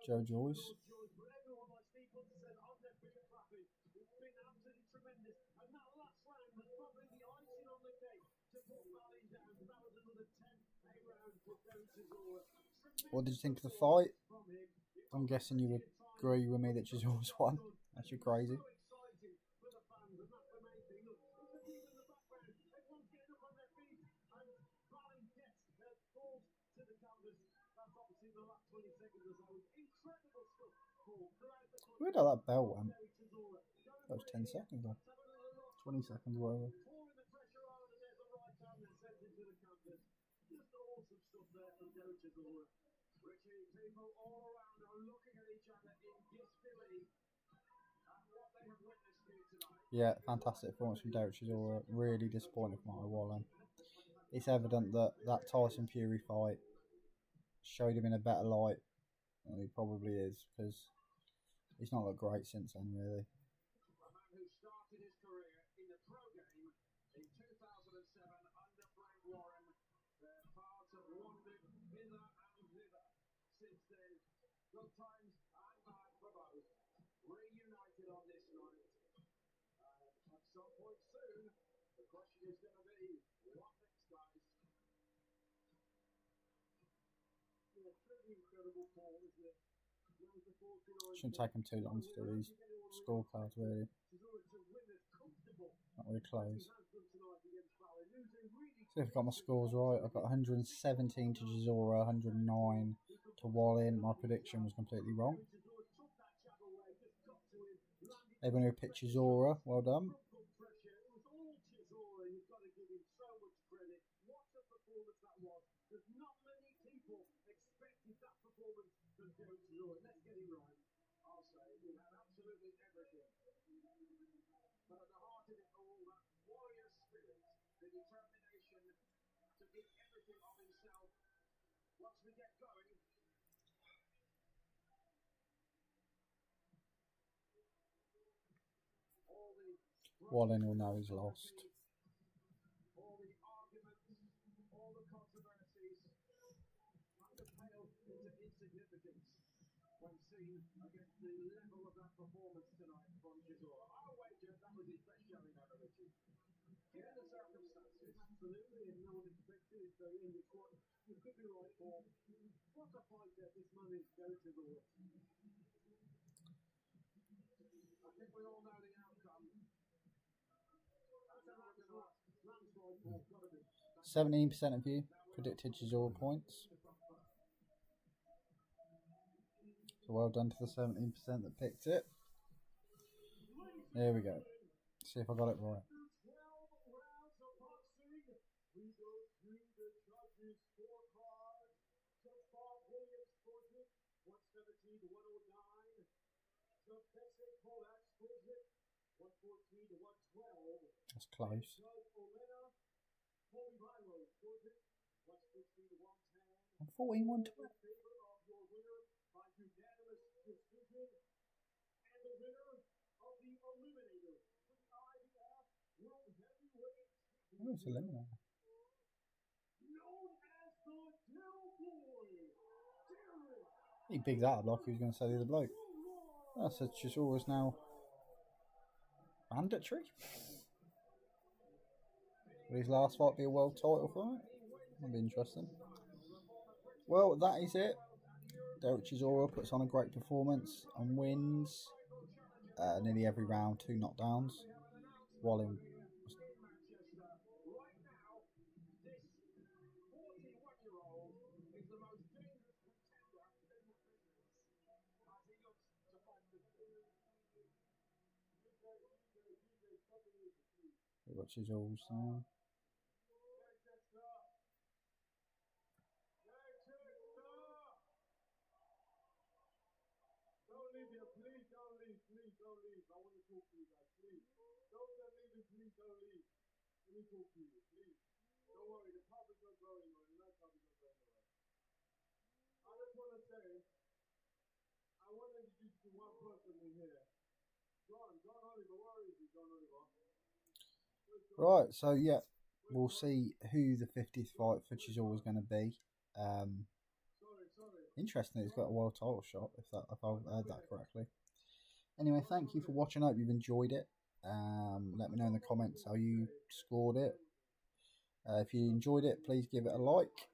Joe Joyce. What did you think of the fight? I'm guessing you would agree with me that Chisora's won. That's crazy. Weird how that bell went. That was 10 seconds though. 20 seconds, whatever. Richie, people all around are looking at each other in disbelief at what they have witnessed here tonight. Yeah, fantastic performance from Derek Chisora. Really disappointed from Otto Wallin. It's evident that that Tyson Fury fight showed him in a better light than he probably is, because he's not looked great since then, really. A man who started his career in the pro game in 2007 under Frank Warren. Their paths have wandered hither and thither. Since then, good times and bad for both. Reunited on this night. And at some point soon, the question is going to be, what next, guys? Yeah, it's pretty incredible, Paul, isn't it? Shouldn't take them too long to do these scorecards, really. Not really close. See if I've got my scores right. I've got 117 to Chisora, 109 to Wallin. My prediction was completely wrong. Everyone who picked Chisora, well done. There's not many people expected that performance from Derek Chisora. Let's get it right. I'll say he had absolutely everything. But at the heart of it all, that warrior spirit, the determination to give everything of himself. Once we get going, all the Wallin will know he's lost. all the arguments, all the controversies kind of pale into insignificance when seen against the level of that performance tonight from Chisora. I'll wager that was his best showing ever, Richie. Given the circumstances, absolutely, and no one expected it, so in this one, you could be right, Paul. What a fight that this man is, Derek Chisora. I think we all know the outcome. That's a landslide, Paul, gotta be. 17% of you predicted Chisora points. So well done to the 17% that picked it. There we go. See if I got it right. 12 rounds of boxing. We go through the judges' scorecard. Judge Bob Williams scores it 117 to 109. Judge Bessick Polak scores it 114 to 112. That's close. Judge Olena Colby Milo scores it 116 to 110. 114, 112. In favor of your winner by unanimous decision, and the winner of the Eliminator for the IBF World Heavyweight Oh, it's a eliminator. known as the Dill Boy, Derek He bigged that up like he was going to say the other bloke. Oh, so Chisora's now mandatory. Will his last fight be a world title fight? That'd be interesting. Well, that is it. Derek Chisora puts on a great performance and wins nearly every round, 2 knockdowns. Wallin was Manchester. Right now, this 41-year-old is the most dangerous contender in the business as he looks to fight the we've got Chisora's now. Don't leave here, please. Don't leave, please. Don't leave. I want to talk to you guys, please. Don't leave him, please. Don't leave. Let me talk to you, please. Don't worry, the pub is not going anywhere. The nightclub is not going anywhere. I just want to say, I want to introduce you to one person in here. John Oliver, where is he, John Oliver? Right, so yeah, we'll see who the 50th fight for Chisora is going to be. Interesting, he's got a world title shot, if I've heard that correctly. Anyway, thank you for watching. I hope you've enjoyed it. Let me know in the comments how you scored it. If you enjoyed it, please give it a like.